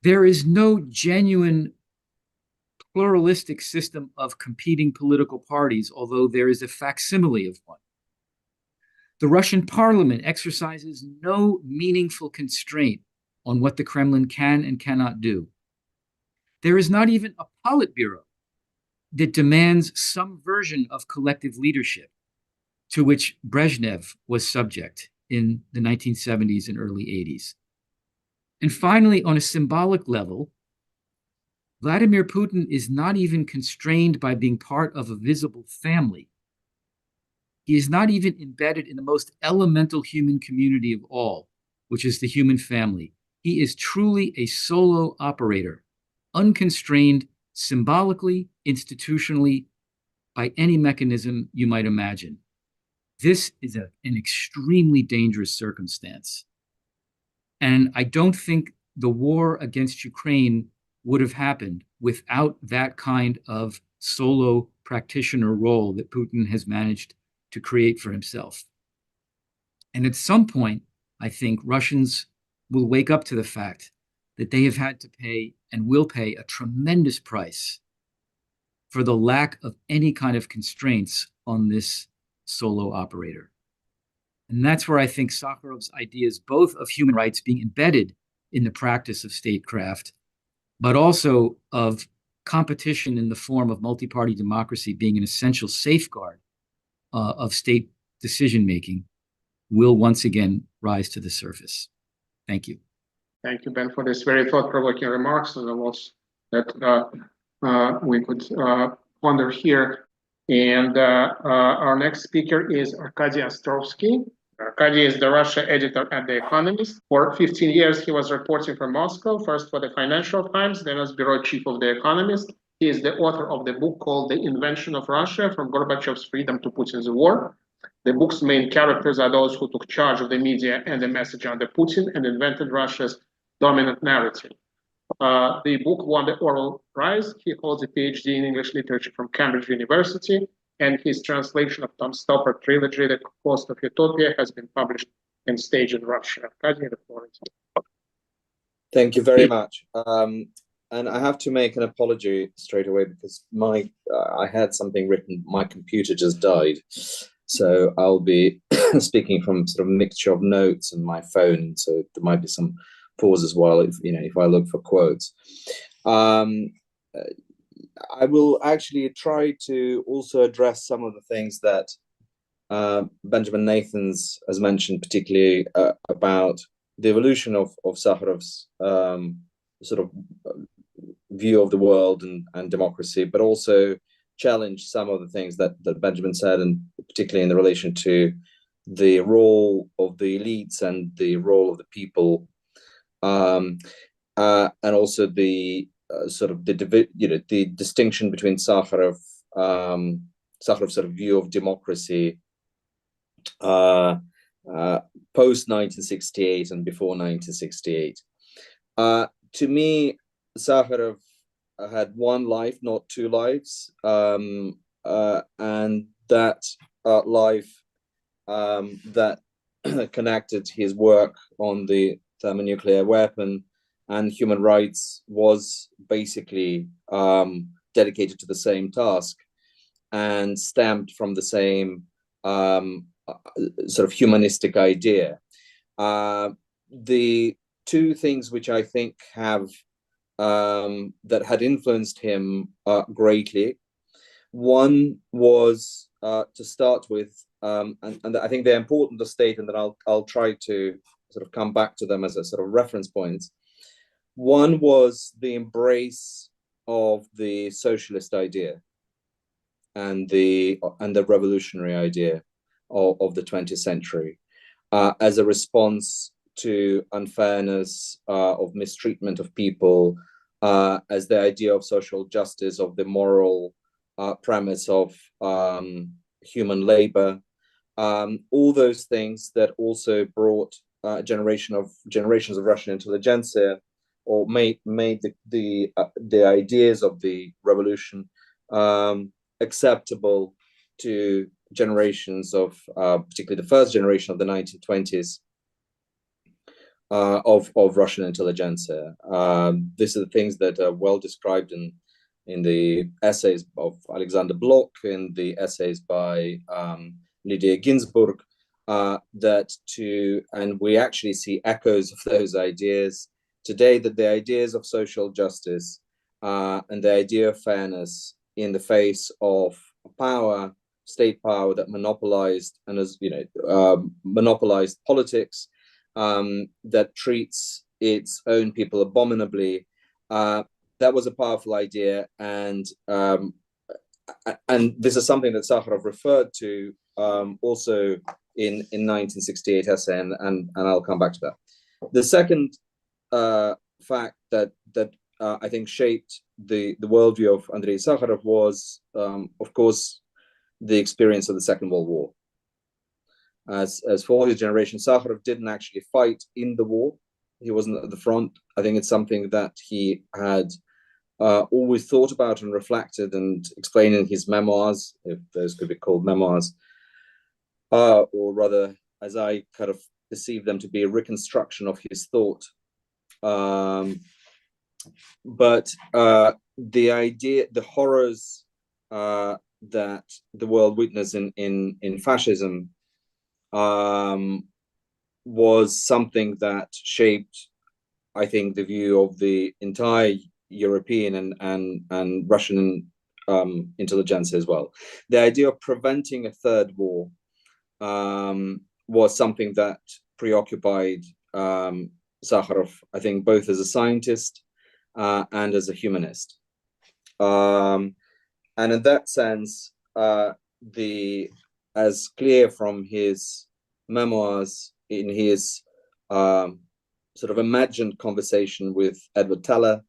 There is no genuine pluralistic system of competing political parties, although there is a facsimile of one. The Russian parliament exercises no meaningful constraint on what the Kremlin can and cannot do. There is not even a Politburo that demands some version of collective leadership to which Brezhnev was subject in the 1970s and early 80s. And finally, on a symbolic level, Vladimir Putin is not even constrained by being part of a visible family. He is not even embedded in the most elemental human community of all, which is the human family. He is truly a solo operator, unconstrained symbolically, institutionally, by any mechanism you might imagine. This is an extremely dangerous circumstance. And I don't think the war against Ukraine would have happened without that kind of solo practitioner role that Putin has managed to create for himself. And at some point, I think Russians will wake up to the fact that they have had to pay and will pay a tremendous price for the lack of any kind of constraints on this solo operator. And that's where I think Sakharov's ideas, both of human rights being embedded in the practice of statecraft, but also of competition in the form of multi-party democracy being an essential safeguard of state decision-making, will once again rise to the surface. Thank you. Thank you, Ben, for this very thought-provoking remarks and the lots that we could ponder here. And our next speaker is Arkady Ostrovsky. Arkady is the Russia editor at The Economist. For 15 years, he was reporting from Moscow, first for the Financial Times, then as bureau chief of The Economist. He is the author of the book called The Invention of Russia, From Gorbachev's Freedom to Putin's War. The book's main characters are those who took charge of the media and the message under Putin and invented Russia's dominant narrative. The book won the Oral Prize. He holds a PhD in English literature from Cambridge University, and his translation of Tom Stoppard trilogy, The Cost of Utopia, has been published and staged in Russia. Arkady, the floor is yours. Thank you very much. And I have to make an apology straight away because I had something written, my computer just died. So I'll be speaking from sort of a mixture of notes and my phone. So there might be some pauses while if I look for quotes. I will actually try to also address some of the things that Bенджamin Нэйтанс has mentioned, particularly about the evolution of Sakharov's sort of view of the world and democracy, but also challenge some of the things that Benjamin said, and particularly in the relation to the role of the elites and the role of the people, and also the sort of the distinction between Sakharov's sort of view of democracy post 1968 and before 1968. To me, Sakharov had one life, not two lives, and that life that connected his work on the thermonuclear weapon and human rights was basically dedicated to the same task and stemmed from the same sort of humanistic idea. The two things which I think have that had influenced him greatly. One was to start with, and I think they're important to state, and then I'll try to sort of come back to them as a sort of reference points. One was the embrace of the socialist idea and the revolutionary idea of the 20th century as a response to unfairness, of mistreatment of people, as the idea of social justice, of the moral premise of human labor, all those things that also brought generations of Russian intelligentsia, or made the ideas of the revolution acceptable to generations of, particularly the first generation of the 1920s, of Russian intelligentsia. These are the things that are well described in the essays of Alexander Blok, in the essays by Lydia Ginsburg, and we actually see echoes of those ideas today, that the ideas of social justice and the idea of fairness in the face of power, state power that monopolized and monopolized politics, that treats its own people abominably. That was a powerful idea, and this is something that Sakharov referred to also in 1968 essay, and I'll come back to that. The second fact that I think shaped the worldview of Andrei Sakharov was, of course, the experience of the Second World War. As for his generation, Sakharov didn't actually fight in the war. He wasn't at the front. I think it's something that he had always thought about and reflected and explained in his memoirs, if those could be called memoirs, or rather, as I kind of perceive them to be a reconstruction of his thought. But the idea, the horrors that the world witnessed in fascism was something that shaped, I think, the view of the entire European and Russian intelligentsia as well. The idea of preventing a third war was something that preoccupied Sakharov, I think, both as a scientist and as a humanist. And in that sense, as clear from his memoirs, in his sort of imagined conversation with Edward Teller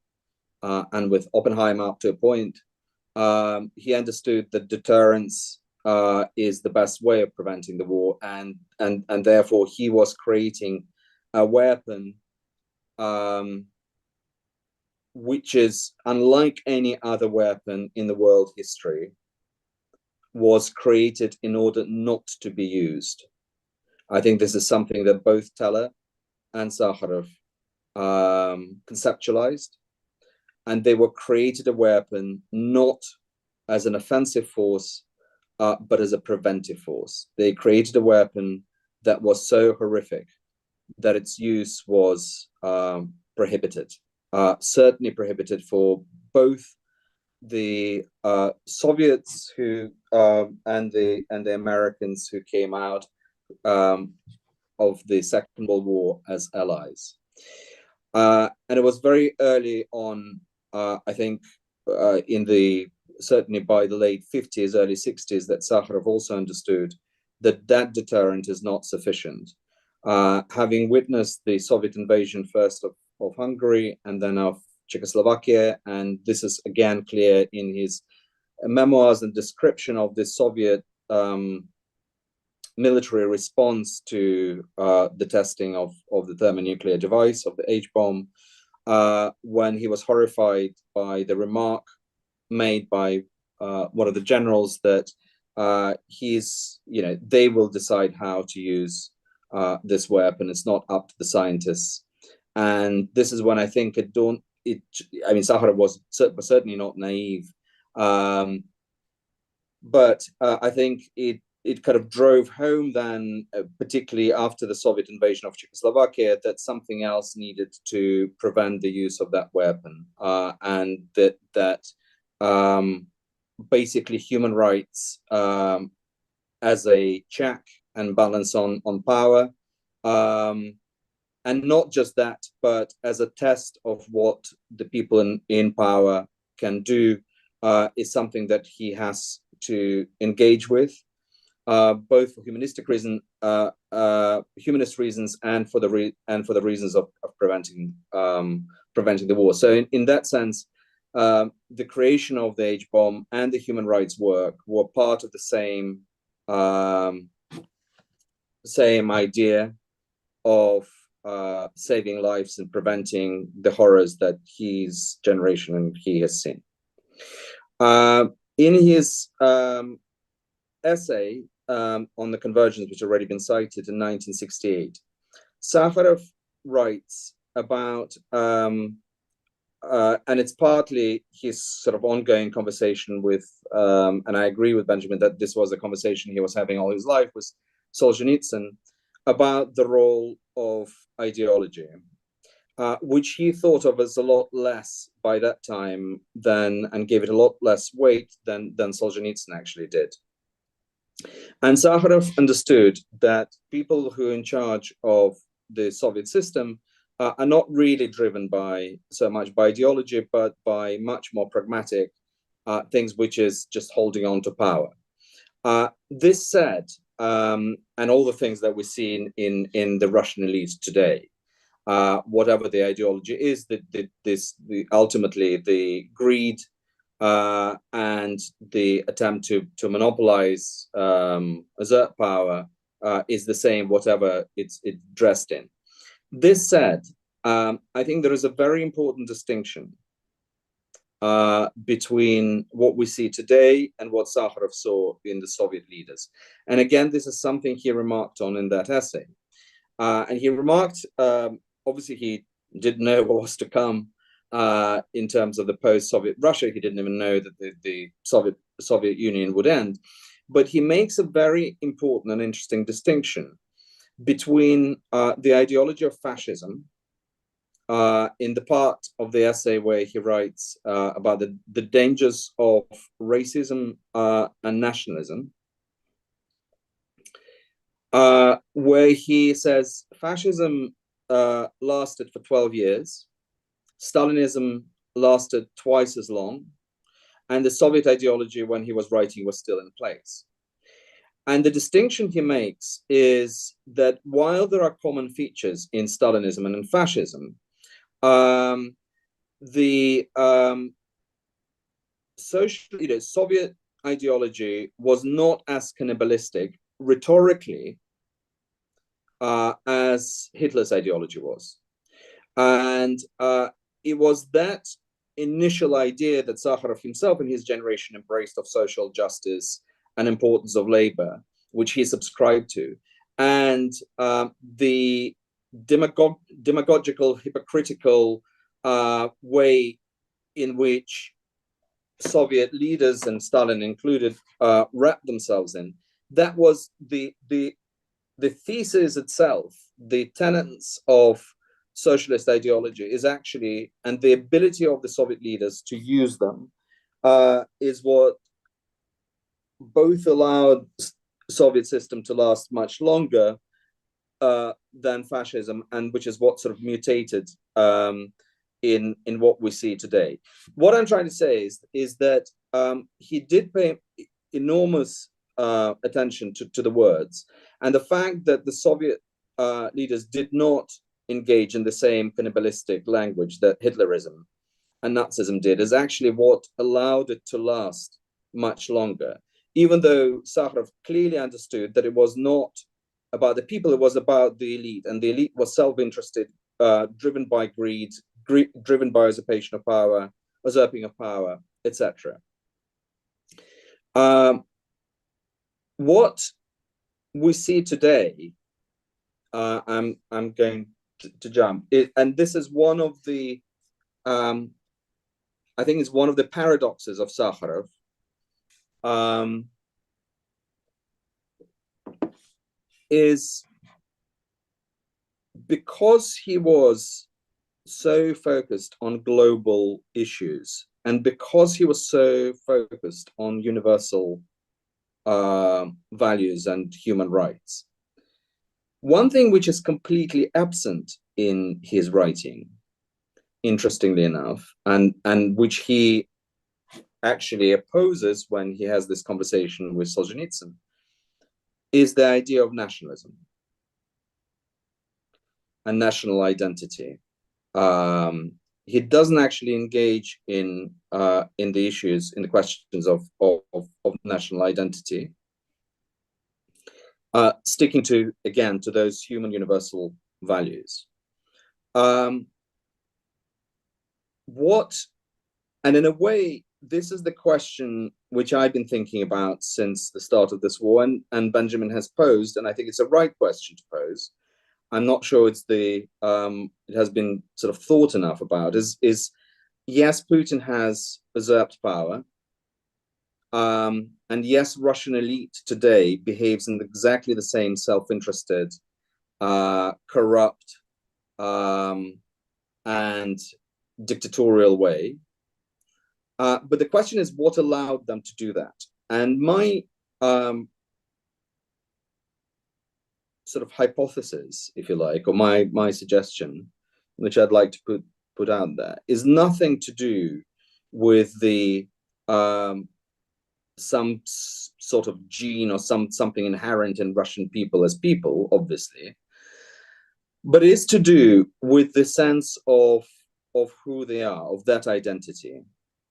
and with Oppenheimer up to a point, he understood that deterrence is the best way of preventing the war, and therefore he was creating a weapon which is unlike any other weapon in the world history, was created in order not to be used. I think this is something that both Teller and Sakharov conceptualized, and they were created a weapon not as an offensive force, but as a preventive force. They created a weapon that was so horrific that its use was prohibited, certainly prohibited for both the Soviets who and the Americans who came out of the Second World War as allies. And it was very early on, I think, certainly by the late 50s, early 60s, that Sakharov also understood that deterrent is not sufficient. Having witnessed the Soviet invasion first of Hungary and then of Czechoslovakia, and this is again clear in his memoirs and description of the Soviet military response to the testing of the thermonuclear device, of the H-bomb, when he was horrified by the remark made by one of the generals that they will decide how to use this weapon. It's not up to the scientists. And this is when I think Sakharov was certainly not naive, but I think it kind of drove home then, particularly after the Soviet invasion of Czechoslovakia, that something else needed to prevent the use of that weapon, and that basically human rights as a check and balance on power, and not just that, but as a test of what the people in power can do, is something that he has to engage with, both for humanist reasons and for the reasons of preventing the war. So in that sense, the creation of the H bomb and the human rights work were part of the same idea of saving lives and preventing the horrors that his generation and he has seen. In his essay on the convergence, which already been cited in 1968, Sakharov writes about, and it's partly his sort of ongoing conversation with, and I agree with Benjamin that this was a conversation he was having all his life with Solzhenitsyn, about the role of ideology, which he thought of as a lot less by that time and gave it a lot less weight than Solzhenitsyn actually did. And Sakharov understood that people who are in charge of the Soviet system are not really driven so much by ideology, but by much more pragmatic things, which is just holding on to power. This said, and all the things that we see in the Russian elite today, whatever the ideology is, ultimately the greed and the attempt to monopolize, assert power is the same, whatever it's dressed in. This said, I think there is a very important distinction between what we see today and what Sakharov saw in the Soviet leaders. And again, this is something he remarked on in that essay. And he remarked, obviously he didn't know what was to come in terms of the post-Soviet Russia. He didn't even know that the Soviet Union would end. But he makes a very important and interesting distinction between the ideology of fascism, in the part of the essay where he writes about the dangers of racism and nationalism, where he says fascism lasted for 12 years, Stalinism lasted twice as long, and the Soviet ideology when he was writing was still in place. And the distinction he makes is that while there are common features in Stalinism and in fascism, the Soviet ideology was not as cannibalistic rhetorically as Hitler's ideology was. And it was that initial idea that Sakharov himself and his generation embraced of social justice and importance of labor, which he subscribed to, and the demagogical, hypocritical way in which Soviet leaders, and Stalin included, wrapped themselves in. That was the thesis itself, the tenets of socialist ideology is actually, and the ability of the Soviet leaders to use them is what both allowed Soviet system to last much longer than fascism, and which is what sort of mutated in what we see today. What I'm trying to say is that he did pay enormous attention to the words, and the fact that the Soviet leaders did not engage in the same cannibalistic language that Hitlerism and Nazism did is actually what allowed it to last much longer, even though Sakharov clearly understood that it was not about the people, it was about the elite, and the elite was self-interested, driven by greed, driven by usurping of power, etc. What we see today, I'm going to jump. And this is one of the, I think it's one of the paradoxes of Sakharov. Is because he was so focused on global issues, and because he was so focused on universal values and human rights, one thing which is completely absent in his writing, interestingly enough, and which he actually opposes when he has this conversation with Solzhenitsyn, is the idea of nationalism and national identity. He doesn't actually engage in the issues, in the questions of national identity, sticking to, again, to those human universal values. And in a way, this is the question which I've been thinking about since the start of this war, and Benjamin has posed, and I think it's a right question to pose. I'm not sure it's it has been sort of thought enough about, is yes, Putin has usurped power, and yes, Russian elite today behaves in exactly the same self-interested, corrupt, and dictatorial way. But the question is, what allowed them to do that? And my sort of hypothesis, if you like, or my suggestion, which I'd like to put out there, is nothing to do with the some sort of gene or something inherent in Russian people as people, obviously, but is to do with the sense of who they are, of that identity.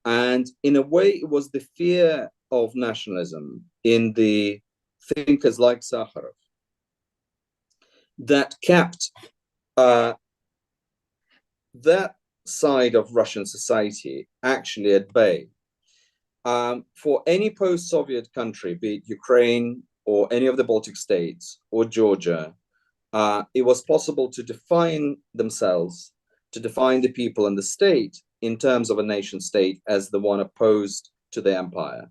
And in a way, it was the fear of nationalism in the thinkers like Sakharov that kept that side of Russian society actually at bay. For any post-Soviet country, be it Ukraine or any of the Baltic states or Georgia, it was possible to define themselves, to define the people and the state in terms of a nation state as the one opposed to the empire.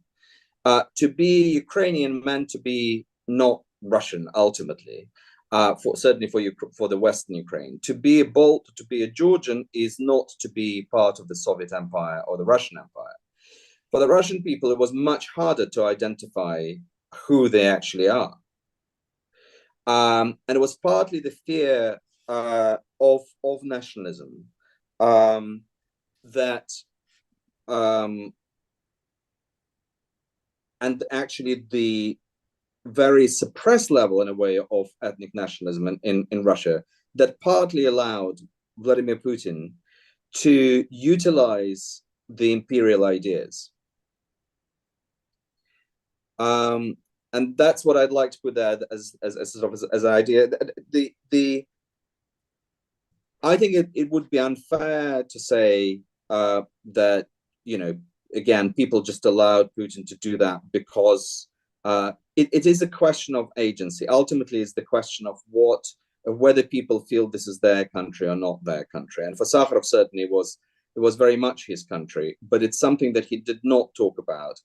To be Ukrainian meant to be not Russian ultimately, certainly for the Western Ukraine. To be a Balt, to be a Georgian is not to be part of the Soviet Empire or the Russian Empire. For the Russian people, it was much harder to identify who they actually are. And it was partly the fear of nationalism that and actually the very suppressed level in a way of ethnic nationalism in Russia that partly allowed Vladimir Putin to utilize the imperial ideas. And that's what I'd like to put there as an idea. I think it would be unfair to say that, you know, again, people just allowed Putin to do that because it is a question of agency. Ultimately, it's the question of whether people feel this is their country or not their country. And for Sakharov, certainly it was very much his country, but it's something that he did not talk about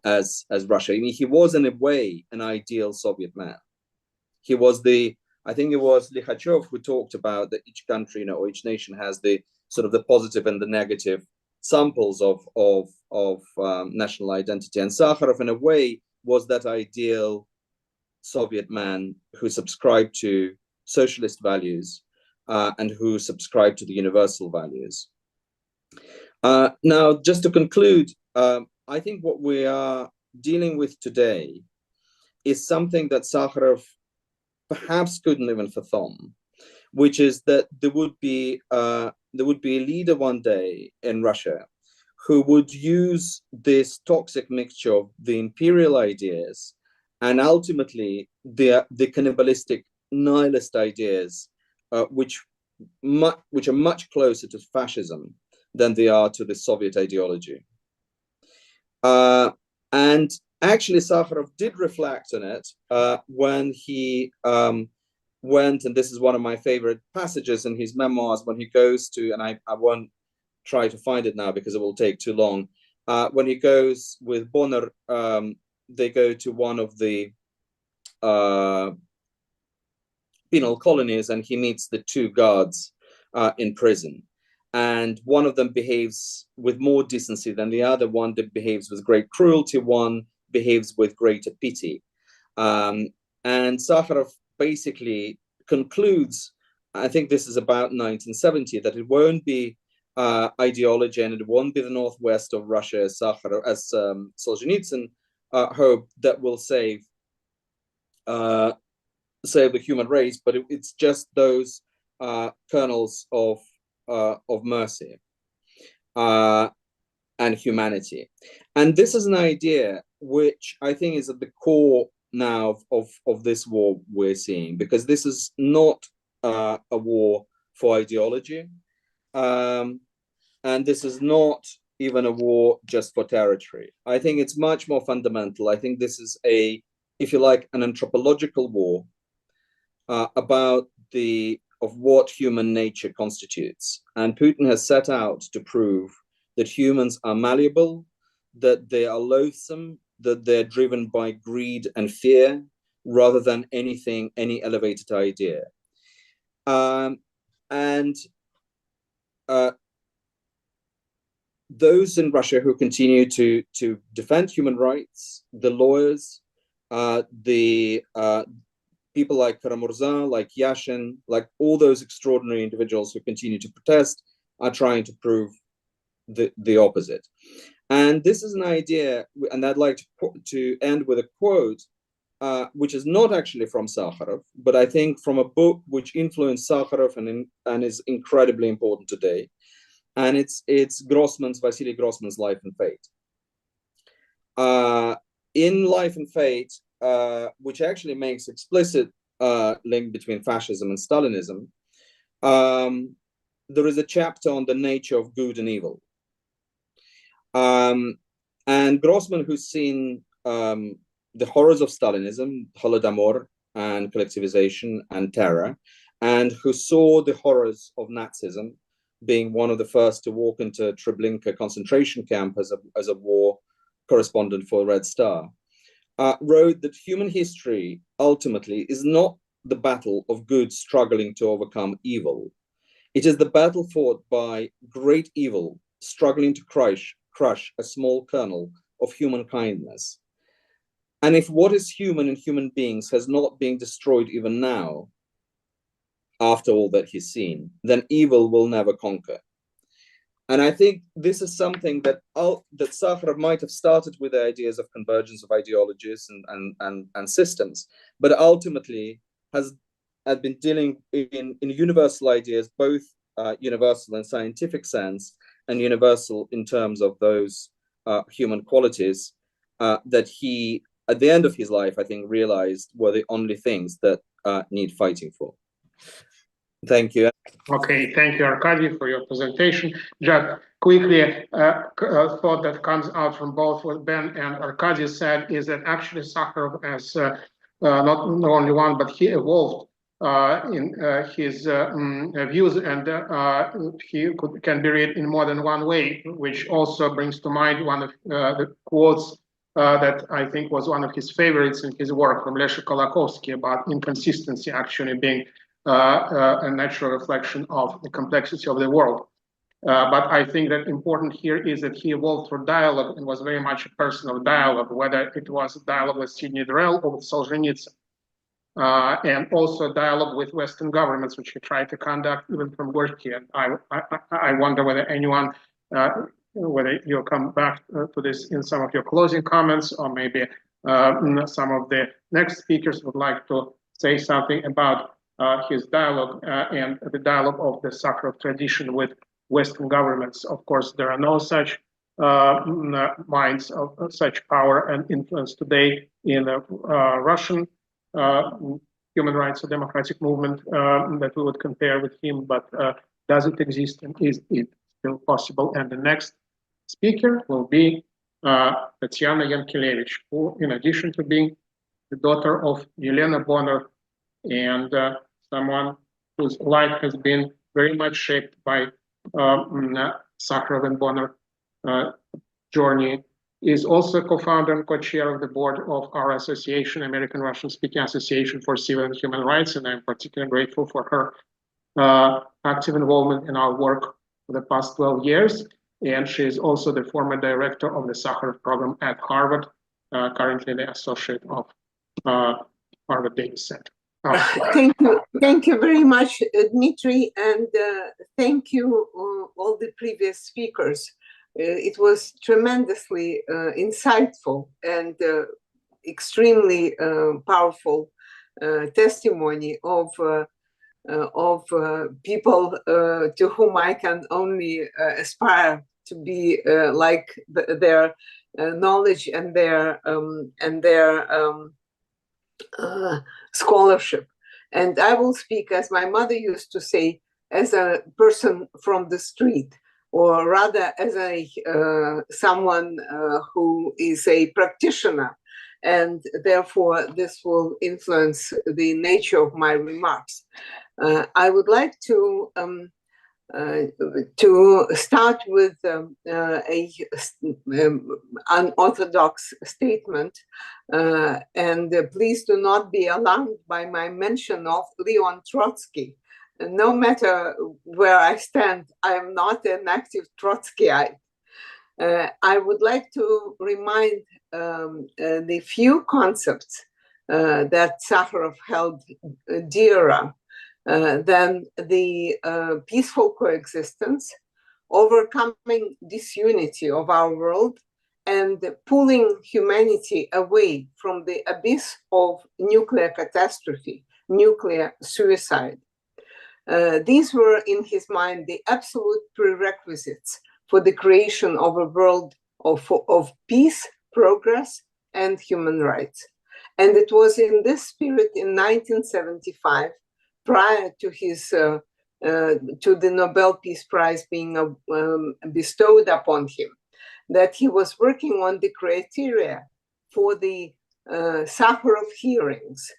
as Russia. I mean, he was in a way an ideal Soviet man. He was I think it was Likhachev who talked about that each country, you know, or each nation has the sort of the positive and the negative samples of national identity. And Sakharov, in a way, was that ideal Soviet man who subscribed to socialist values and who subscribed to the universal values. Now, just to conclude, I think what we are dealing with today is something that Sakharov perhaps couldn't even fathom, which is that there would be a leader one day in Russia who would use this toxic mixture of the imperial ideas and ultimately the cannibalistic nihilist ideas, which are much closer to fascism than they are to the Soviet ideology. And actually, Sakharov did reflect on it when he went, and this is one of my favorite passages in his memoirs, when he goes to, and I won't try to find it now because it will take too long. When he goes with Bonner, they go to one of the penal colonies, and he meets the two guards in prison. And one of them behaves with more decency than the other. One that behaves with great cruelty, one behaves with greater pity. And Sakharov basically concludes, I think this is about 1970, that it won't be ideology and it won't be the northwest of Russia, as Sakharov, as Solzhenitsyn hoped, that will save the human race, but it's just those kernels of mercy and humanity. And this is an idea which I think is at the core now of this war we're seeing, because this is not a war for ideology, and this is not even a war just for territory. I think it's much more fundamental. I think this is if you like, an anthropological war about what human nature constitutes. And Putin has set out to prove that humans are malleable, that they are loathsome, that they're driven by greed and fear rather than any elevated idea. Those in Russia who continue to defend human rights, the lawyers, the people like Karamurza, like Yashin, like all those extraordinary individuals who continue to protest, are trying to prove the opposite. And this is an idea, and I'd like to end with a quote, which is not actually from Sakharov, but I think from a book which influenced Sakharov and is incredibly important today. And it's Vasily Grossman's Life and Fate. In Life and Fate, which actually makes explicit link between fascism and Stalinism, there is a chapter on the nature of good and evil. And Grossman, who's seen the horrors of Stalinism, Holodomor and collectivization and terror, and who saw the horrors of Nazism, being one of the first to walk into Treblinka concentration camp as a war correspondent for Red Star, wrote that human history ultimately is not the battle of good struggling to overcome evil. It is the battle fought by great evil struggling to crush a small kernel of human kindness. And if what is human in human beings has not been destroyed even now, after all that he's seen, then evil will never conquer. And I think this is something that Sakharov might have started with the ideas of convergence of ideologies and systems, but ultimately has been dealing in universal ideas, both universal in scientific sense and universal in terms of those human qualities that he, at the end of his life, I think, realized were the only things that need fighting for. Thank you. Okay, thank you, Arkady, for your presentation. Just quickly, a thought that comes out from both what Ben and Arkady said is that actually Sakharov, as not the only one, but he evolved in his views, and he can be read in more than one way, which also brings to mind one of the quotes that I think was one of his favorites in his work from Leszek Kolakowski about inconsistency actually being a natural reflection of the complexity of the world. But I think that important here is that he evolved through dialogue and was very much a person of dialogue, whether it was a dialogue with Sidney Drell or with Solzhenitsyn, and also dialogue with Western governments, which he tried to conduct even from Gorky. And I wonder whether anyone, whether you'll come back to this in some of your closing comments, or maybe some of the next speakers would like to say something about his dialogue and the dialogue of the Sakharov tradition with Western governments. Of course, there are no such minds of such power and influence today in the Russian human rights or democratic movement that we would compare with him, but does it exist, and is it still possible? And the next speaker will be Tatiana Янkelevich, who, in addition to being the daughter of Elena Bonner and someone whose life has been very much shaped by Sakharov and Bonner journey, is also co-founder and co-chair of the board of our association, American Russian Speaking Association for Civil and Human Rights, and I'm particularly grateful for her active involvement in our work for the past 12 years. And she is also the former director of the Sakharov program at Harvard, currently the associate of Harvard Data Center. Thank you very much, Dmitri, and thank you all the previous speakers. It was tremendously insightful and extremely powerful testimony of people to whom I can only aspire to be like their knowledge and their scholarship. And I will speak, as my mother used to say, as a person from the street, or rather as a someone who is a practitioner, and therefore this will influence the nature of my remarks. I would like to start with an unorthodox statement, and please do not be alarmed by my mention of Leon Trotsky. No matter where I stand, I am not an active Trotskyite. I would like to remind the few concepts that Sakharov held dearer than the peaceful coexistence, overcoming disunity of our world, and pulling humanity away from the abyss of nuclear catastrophe, nuclear suicide. These were, in his mind, the absolute prerequisites for the creation of a world of peace, progress, and human rights. And it was in this spirit in 1975, prior to his to the Nobel Peace Prize being bestowed upon him, that he was working on the criteria for the Sakharov hearings.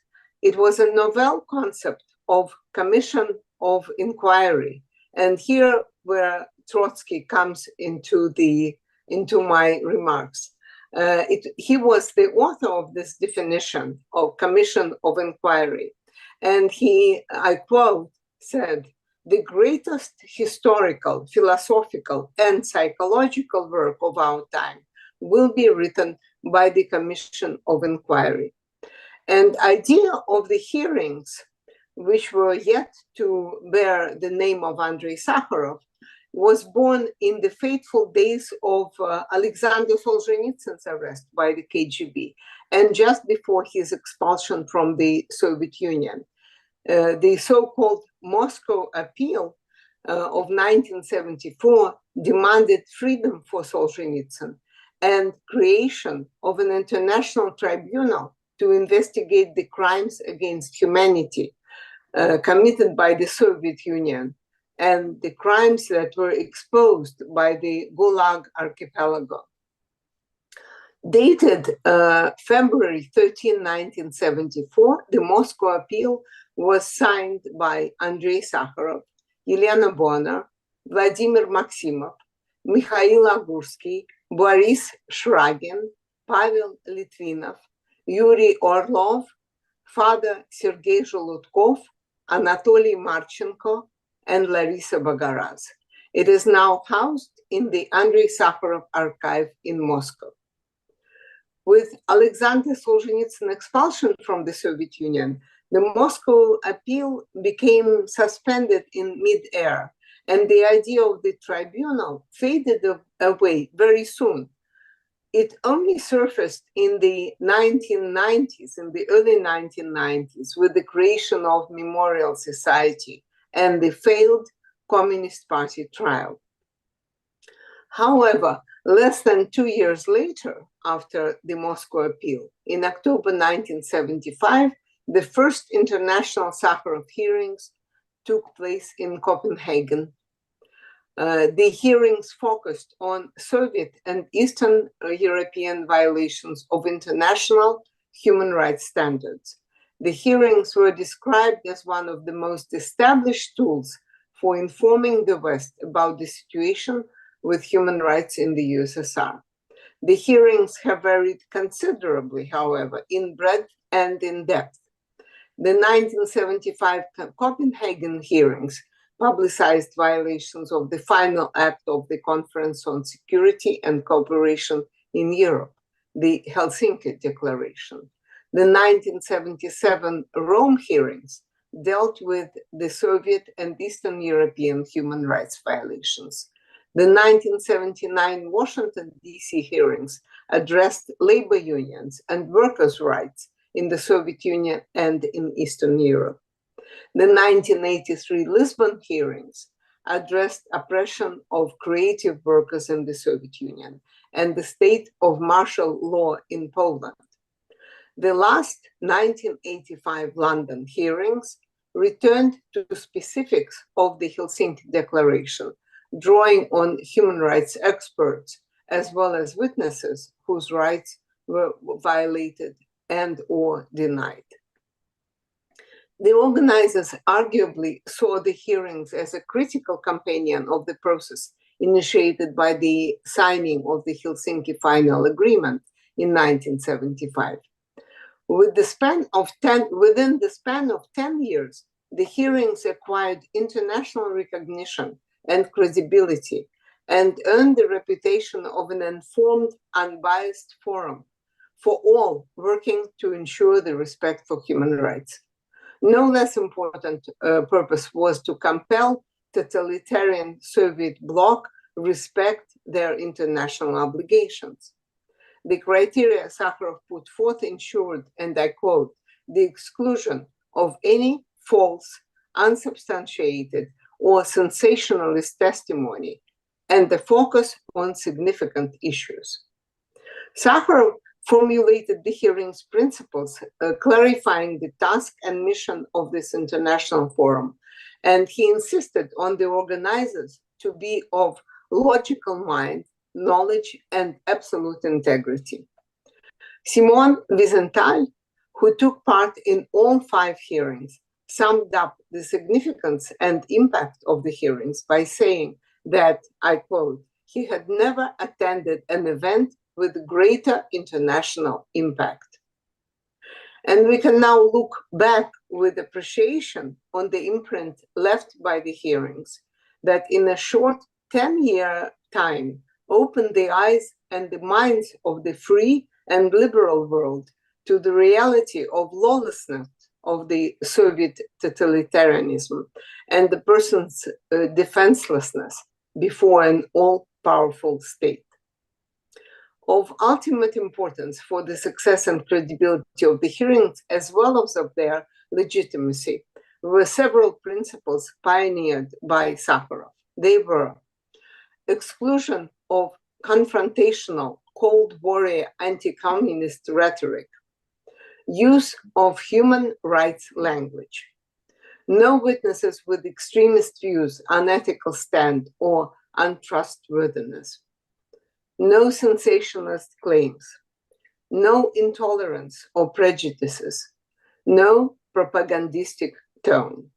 It was a novel concept of commission of inquiry, and here where Trotsky comes into my remarks. He was the author of this definition of commission of inquiry. And he, I quote, said, "The greatest historical, philosophical, and psychological work of our time will be written by the Commission of Inquiry." And idea of the hearings, which were yet to bear the name of Andrei Sakharov, was born in the fateful days of Alexander Solzhenitsyn's arrest by the KGB, and just before his expulsion from the Soviet Union. The so-called Moscow Appeal of 1974 demanded freedom for Solzhenitsyn and creation of an international tribunal to investigate the crimes against humanity committed by the Soviet Union and the crimes that were exposed by the Gulag archipelago. Dated February 13, 1974, the Moscow Appeal was signed by Andrei Sakharov, Elena Bonner, Vladimir Maximov, Mikhail Agursky, Boris Shragin, Pavel Litvinov, Yuri Orlov, Father Sergey Zholutkov, Anatoly Marchenko, and Larissa Bagaraz. It is now housed in the Andrei Sakharov archive in Moscow. With Alexander Solzhenitsyn's expulsion from the Soviet Union, the Moscow Appeal became suspended in mid-air, and the idea of the tribunal faded away very soon. It only surfaced in the 1990s, in the early 1990s, with the creation of Memorial Society and the failed Communist Party trial. However, less than 2 years later, after the Moscow Appeal, in October 1975, the first international Sakharov hearings took place in Copenhagen. The hearings focused on Soviet and Eastern European violations of international human rights standards. The hearings were described as one of the most established tools for informing the West about the situation with human rights in the USSR. The hearings have varied considerably, however, in breadth and in depth. The 1975 Copenhagen hearings publicized violations of the final act of the Conference on Security and Cooperation in Europe, the Helsinki Declaration. The 1977 Rome hearings dealt with the Soviet and Eastern European human rights violations. The 1979 Washington, D.C. hearings addressed labor unions and workers' rights in the Soviet Union and in Eastern Europe. The 1983 Lisbon hearings addressed oppression of creative workers in the Soviet Union and the state of martial law in Poland. The last 1985 London hearings returned to specifics of the Helsinki Declaration, drawing on human rights experts as well as witnesses whose rights were violated and or denied. The organizers arguably saw the hearings as a critical companion of the process initiated by the signing of the Helsinki Final Agreement in 1975. Within the span of 10 years, the hearings acquired international recognition and credibility and earned the reputation of an informed, unbiased forum for all working to ensure the respect for human rights. No less important purpose was to compel totalitarian Soviet bloc respect their international obligations. The criteria Sakharov put forth ensured, and I quote, the exclusion of any false, unsubstantiated, or sensationalist testimony, and the focus on significant issues. Sakharov formulated the hearings principles, clarifying the task and mission of this international forum, and he insisted on the organizers to be of logical mind, knowledge, and absolute integrity. Simon Wiesenthal, who took part in all 5 hearings, summed up the significance and impact of the hearings by saying that, I quote, he had never attended an event with greater international impact. And we can now look back with appreciation on the imprint left by the hearings that in a short 10-year time opened the eyes and the minds of the free and liberal world to the reality of lawlessness of the Soviet totalitarianism and the person's defenselessness before an all-powerful state. Of ultimate importance for the success and credibility of the hearings, as well as of their legitimacy, were several principles pioneered by Sakharov. They were exclusion of confrontational, Cold War anti-communist rhetoric, use of human rights language, no witnesses with extremist views, unethical stand, or untrustworthiness, no sensationalist claims, no intolerance or prejudices, no propagandistic tone.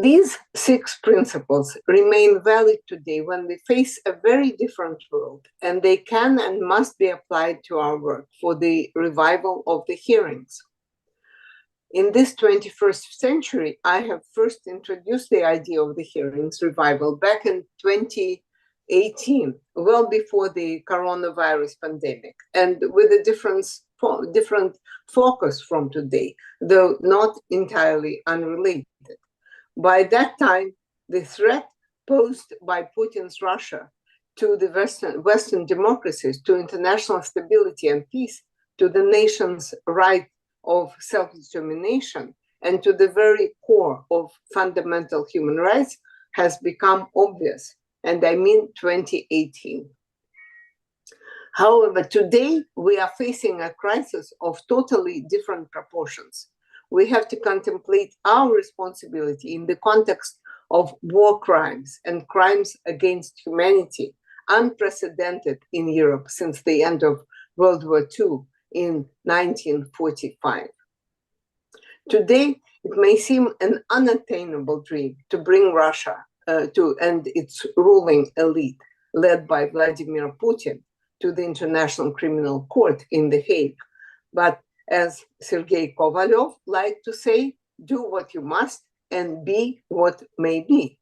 These 6 principles remain valid today when we face a very different world, and they can and must be applied to our work for the revival of the hearings. In this 21st century, I have first introduced the idea of the hearings revival back in 2018, well before the coronavirus pandemic, and with a different focus from today, though not entirely unrelated. By that time, the threat posed by Putin's Russia to the Western democracies, to international stability and peace, to the nation's right of self-determination, and to the very core of fundamental human rights has become obvious, and I mean 2018. However, today we are facing a crisis of totally different proportions. We have to contemplate our responsibility in the context of war crimes and crimes against humanity, unprecedented in Europe since the end of World War II in 1945. Today, it may seem an unattainable dream to bring Russia and its ruling elite, led by Vladimir Putin, to the International Criminal Court in The Hague. But as Sergey Kovalyov liked to say, do what you must and be what may be.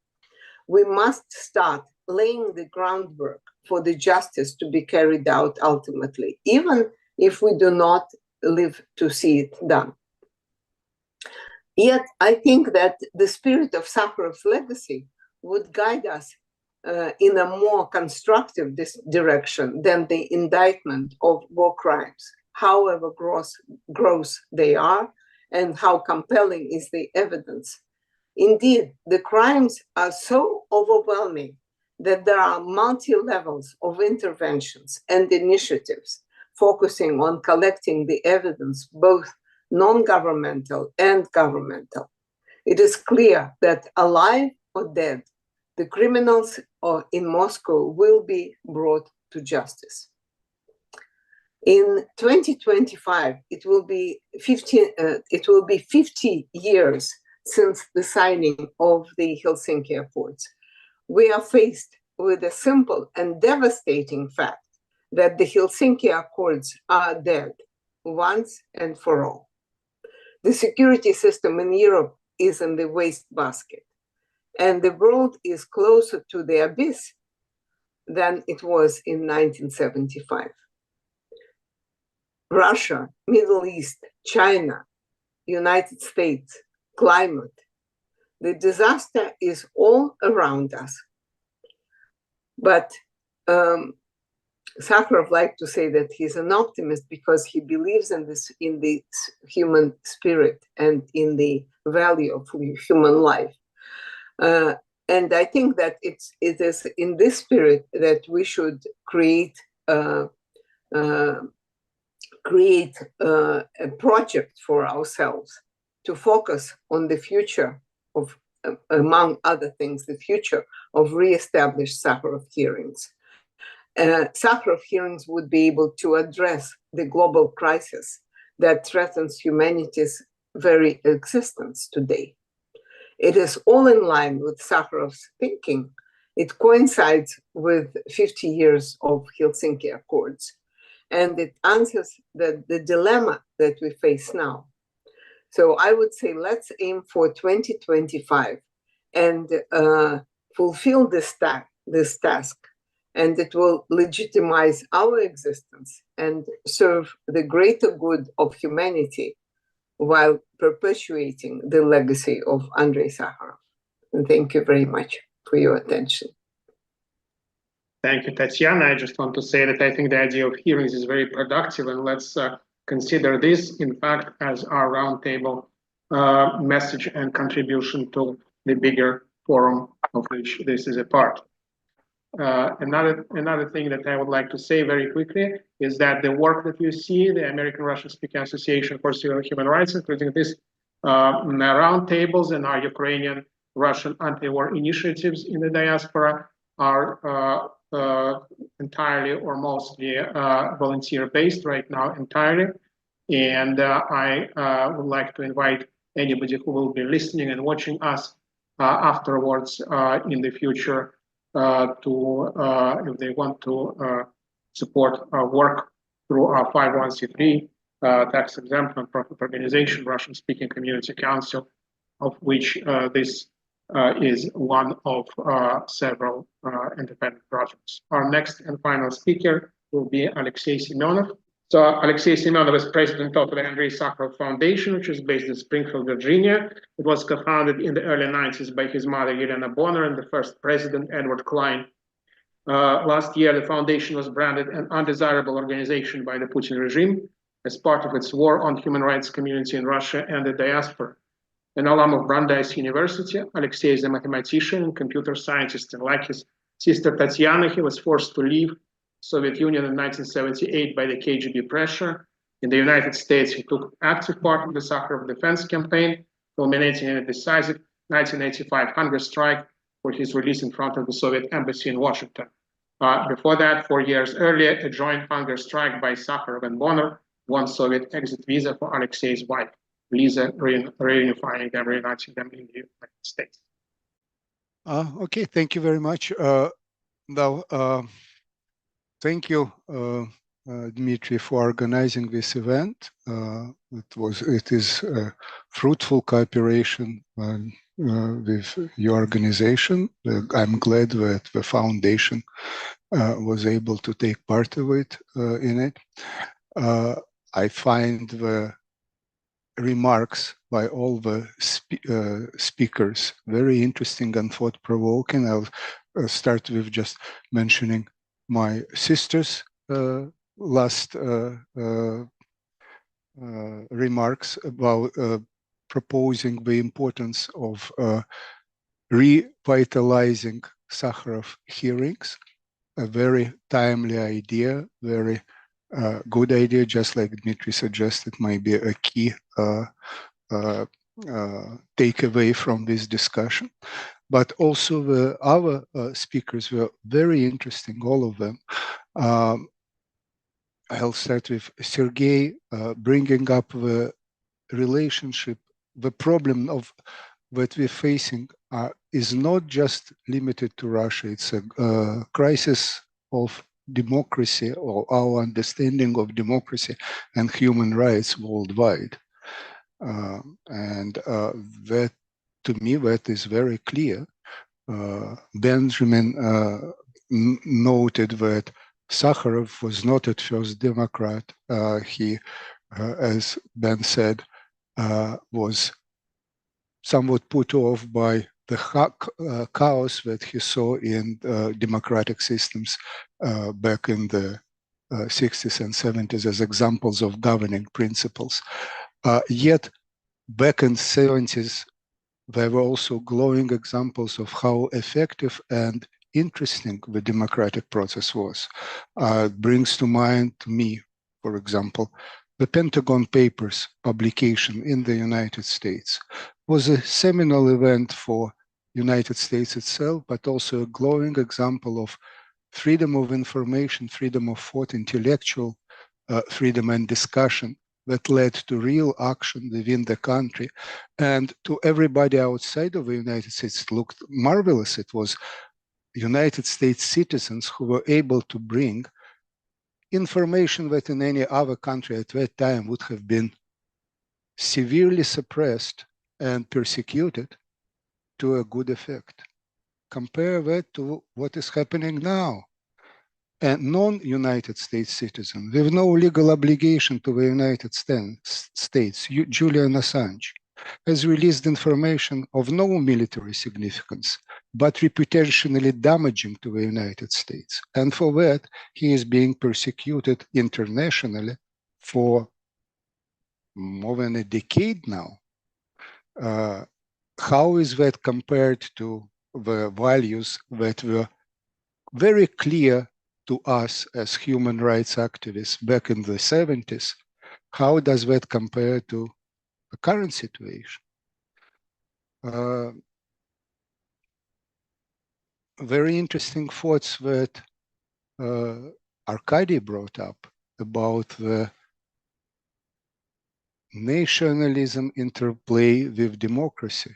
We must start laying the groundwork for the justice to be carried out ultimately, even if we do not live to see it done. Yet, I think that the spirit of Sakharov's legacy would guide us in a more constructive direction than the indictment of war crimes, however gross they are, and how compelling is the evidence. Indeed, the crimes are so overwhelming that there are multi-levels of interventions and initiatives focusing on collecting the evidence, both non-governmental and governmental. It is clear that alive or dead, the criminals in Moscow will be brought to justice. In 2025, it will be 50 years since the signing of the Helsinki Accords. We are faced with a simple and devastating fact that the Helsinki Accords are dead once and for all. The security system in Europe is in the wastebasket, and the world is closer to the abyss than it was in 1975. Russia, Middle East, China, United States, climate. The disaster is all around us. But Sakharov liked to say that he's an optimist because he believes in the human spirit and in the value of human life. And I think that it is in this spirit that we should create a project for ourselves to focus on the future of, among other things, the future of re-established Sakharov hearings. Sakharov hearings would be able to address the global crisis that threatens humanity's very existence today. It is all in line with Sakharov's thinking. It coincides with 50 years of Helsinki Accords, and it answers the dilemma that we face now. So I would say let's aim for 2025 and fulfill this task, and it will legitimize our existence and serve the greater good of humanity while perpetuating the legacy of Andrei Sakharov. And thank you very much for your attention. Thank you, Tatiana. I just want to say that I think the idea of hearings is very productive, and let's consider this, in fact, as our roundtable message and contribution to the bigger forum of which this is a part. Another thing that I would like to say very quickly is that the work that you see, the American Russian Speaking Association for Civil Human Rights, including this roundtables and our Ukrainian Russian anti-war initiatives in the diaspora, are entirely or mostly volunteer-based right now entirely. And I would like to invite anybody who will be listening and watching us afterwards in the future if they want to support our work through our 501c3 tax-exempt nonprofit organization, Russian-Speaking Community Council, of which this is one of several independent projects. Our next and final speaker will be Alexey Semyonov. So Alexey Semyonov is president of the Andrei Sakharov Foundation, which is based in Springfield, Virginia. It was co-founded in the early 90s by his mother, Yelena Bonner, and the first president, Edward Klein. Last year, the foundation was branded an undesirable organization by the Putin regime as part of its war on human rights community in Russia and the diaspora. An alum of Brandeis University, Alexey is a mathematician and computer scientist, and like his sister Tatiana, he was forced to leave Soviet Union in 1978 by the KGB pressure. In the United States, he took active part in the Sakharov defense campaign, culminating in a decisive 1985 hunger strike for his release in front of the Soviet embassy in Washington. Before that, 4 years earlier, a joint hunger strike by Sakharov and Bonner won Soviet exit visa for Alexei's wife. please reunifying them, reuniting them in the United States. Okay, thank you very much. Now, thank you, Dmitry, for organizing this event. It is a fruitful cooperation with your organization. I'm glad that the foundation was able to take part of it in it. I find the remarks by all the speakers very interesting and thought-provoking. I'll start with just mentioning my sister's last remarks about proposing the importance of revitalizing Sakharov hearings, a very timely idea, very good idea, just like Dmitry suggested, might be a key takeaway from this discussion. But also the other speakers were very interesting, all of them. I'll start with Sergey, bringing up the relationship, the problem of that we're facing is not just limited to Russia. It's a crisis of democracy, or our understanding of democracy and human rights worldwide. And that, to me, that is very clear. Benjamin noted that Sakharov was not at first Democrat. He, as Ben said, was somewhat put off by the chaos that he saw in democratic systems back in the 60s and 70s as examples of governing principles. Yet, back in the 70s, there were also glowing examples of how effective and interesting the democratic process was. It brings to mind, to me, for example, the Pentagon Papers publication in the United States was a seminal event for United States itself, but also a glowing example of freedom of information, freedom of thought, intellectual freedom and discussion that led to real action within the country. And to everybody outside of the United States, it looked marvelous. It was United States citizens who were able to bring information that in any other country at that time would have been severely suppressed and persecuted to a good effect. Compare that to what is happening now. A non-United States citizen with no legal obligation to the United States, Julian Assange, has released information of no military significance, but reputationally damaging to the United States. And for that, he is being persecuted internationally for more than a decade now. How is that compared to the values that were very clear to us as human rights activists back in the 70s? How does that compare to the current situation? Very interesting thoughts that Arkady brought up about the nationalism interplay with democracy.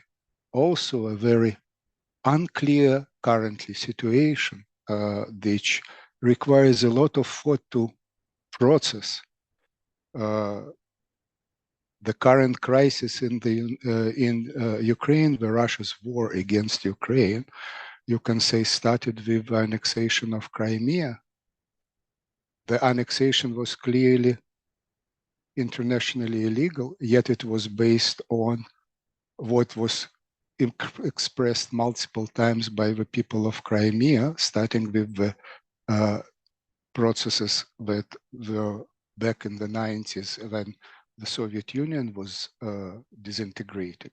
Also a very unclear currently situation, which requires a lot of thought to process. The current crisis in Ukraine, the Russia's war against Ukraine, you can say started with the annexation of Crimea. The annexation was clearly internationally illegal, yet it was based on what was expressed multiple times by the people of Crimea, starting with the processes that were back in the 90s when the Soviet Union was disintegrating.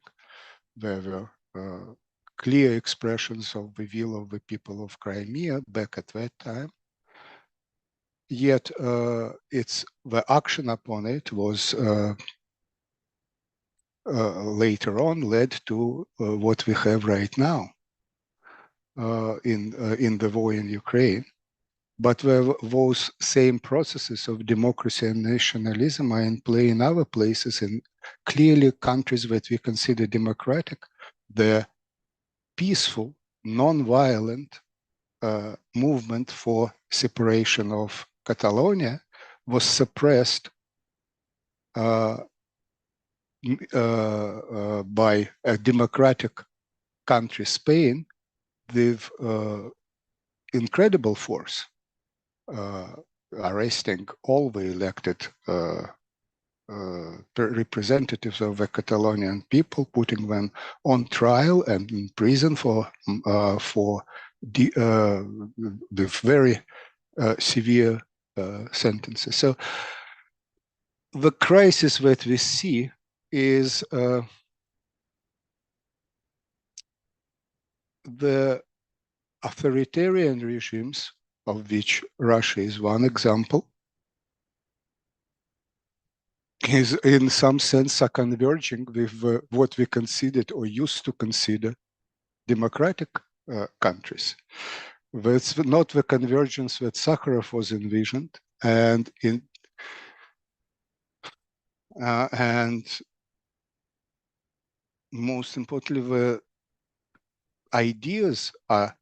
There were clear expressions of the will of the people of Crimea back at that time. Yet the action upon it was later on led to what we have right now in the war in Ukraine. but where those same processes of democracy and nationalism are in play in other places, and clearly countries that we consider democratic, the peaceful, non-violent movement for separation of Catalonia was suppressed by a democratic country, Spain, with incredible force, arresting all the elected representatives of the Catalonian people, putting them on trial and in prison for with very severe sentences. So the crisis that we see is the authoritarian regimes, of which Russia is one example, is in some sense are converging with what we considered or used to consider democratic countries. That's not the convergence that Sakharov was envisioned, and most importantly, the ideas are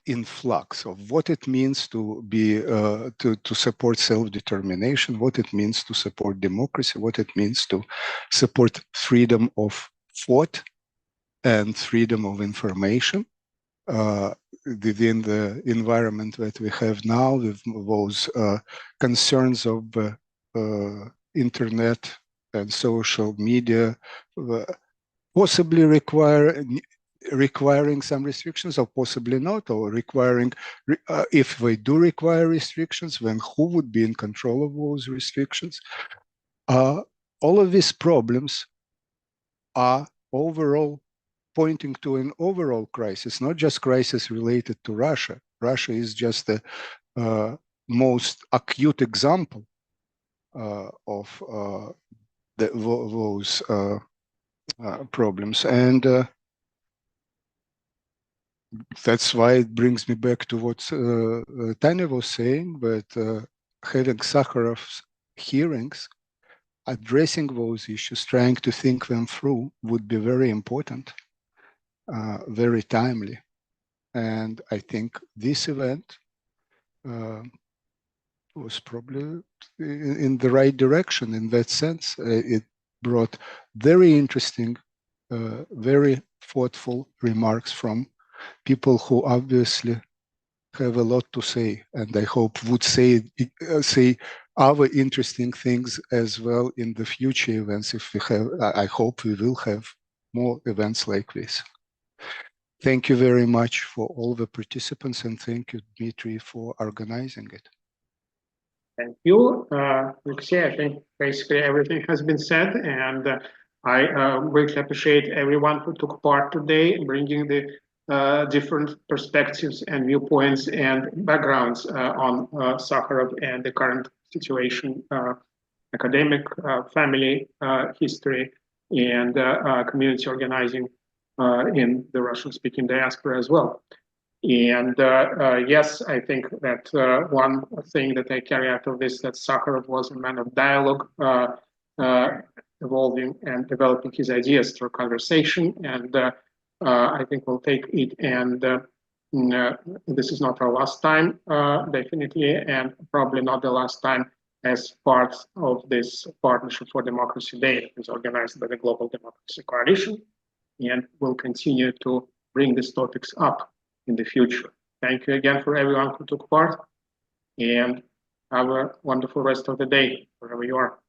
in flux of what it means to be to support self-determination, what it means to support democracy, what it means to support freedom of thought and freedom of information within the environment that we have now, with those concerns of internet and social media, possibly requiring some restrictions, or possibly not, or requiring, if they do require restrictions, then who would be in control of those restrictions? All of these problems are overall pointing to an overall crisis, not just crisis related to Russia. Russia is just the most acute example of those problems. And that's why it brings me back to what Tanya was saying, that having Sakharov's hearings, addressing those issues, trying to think them through, would be very important, very timely. And I think this event was probably in the right direction in that sense. It brought very interesting, very thoughtful remarks from people who obviously have a lot to say, and I hope would say other interesting things as well in the future events. If we have, I hope we will have more events like this. Thank you very much for all the participants, and thank you, Dmitry, for organizing it. Thank you, Alexey. I think basically everything has been said, and I greatly appreciate everyone who took part today, bringing the different perspectives and viewpoints and backgrounds on Sakharov and the current situation, academic, family history, and community organizing in the Russian-speaking diaspora as well. And yes, I think that one thing that I carry out of this, that Sakharov was a man of dialogue, evolving and developing his ideas through conversation, and I think we'll take it, and this is not our last time, definitely, and probably not the last time as part of this Partnership for Democracy Day that is organized by the Global Democracy Coalition, and we'll continue to bring these topics up in the future. Thank you again for everyone who took part, and have a wonderful rest of the day, wherever you are.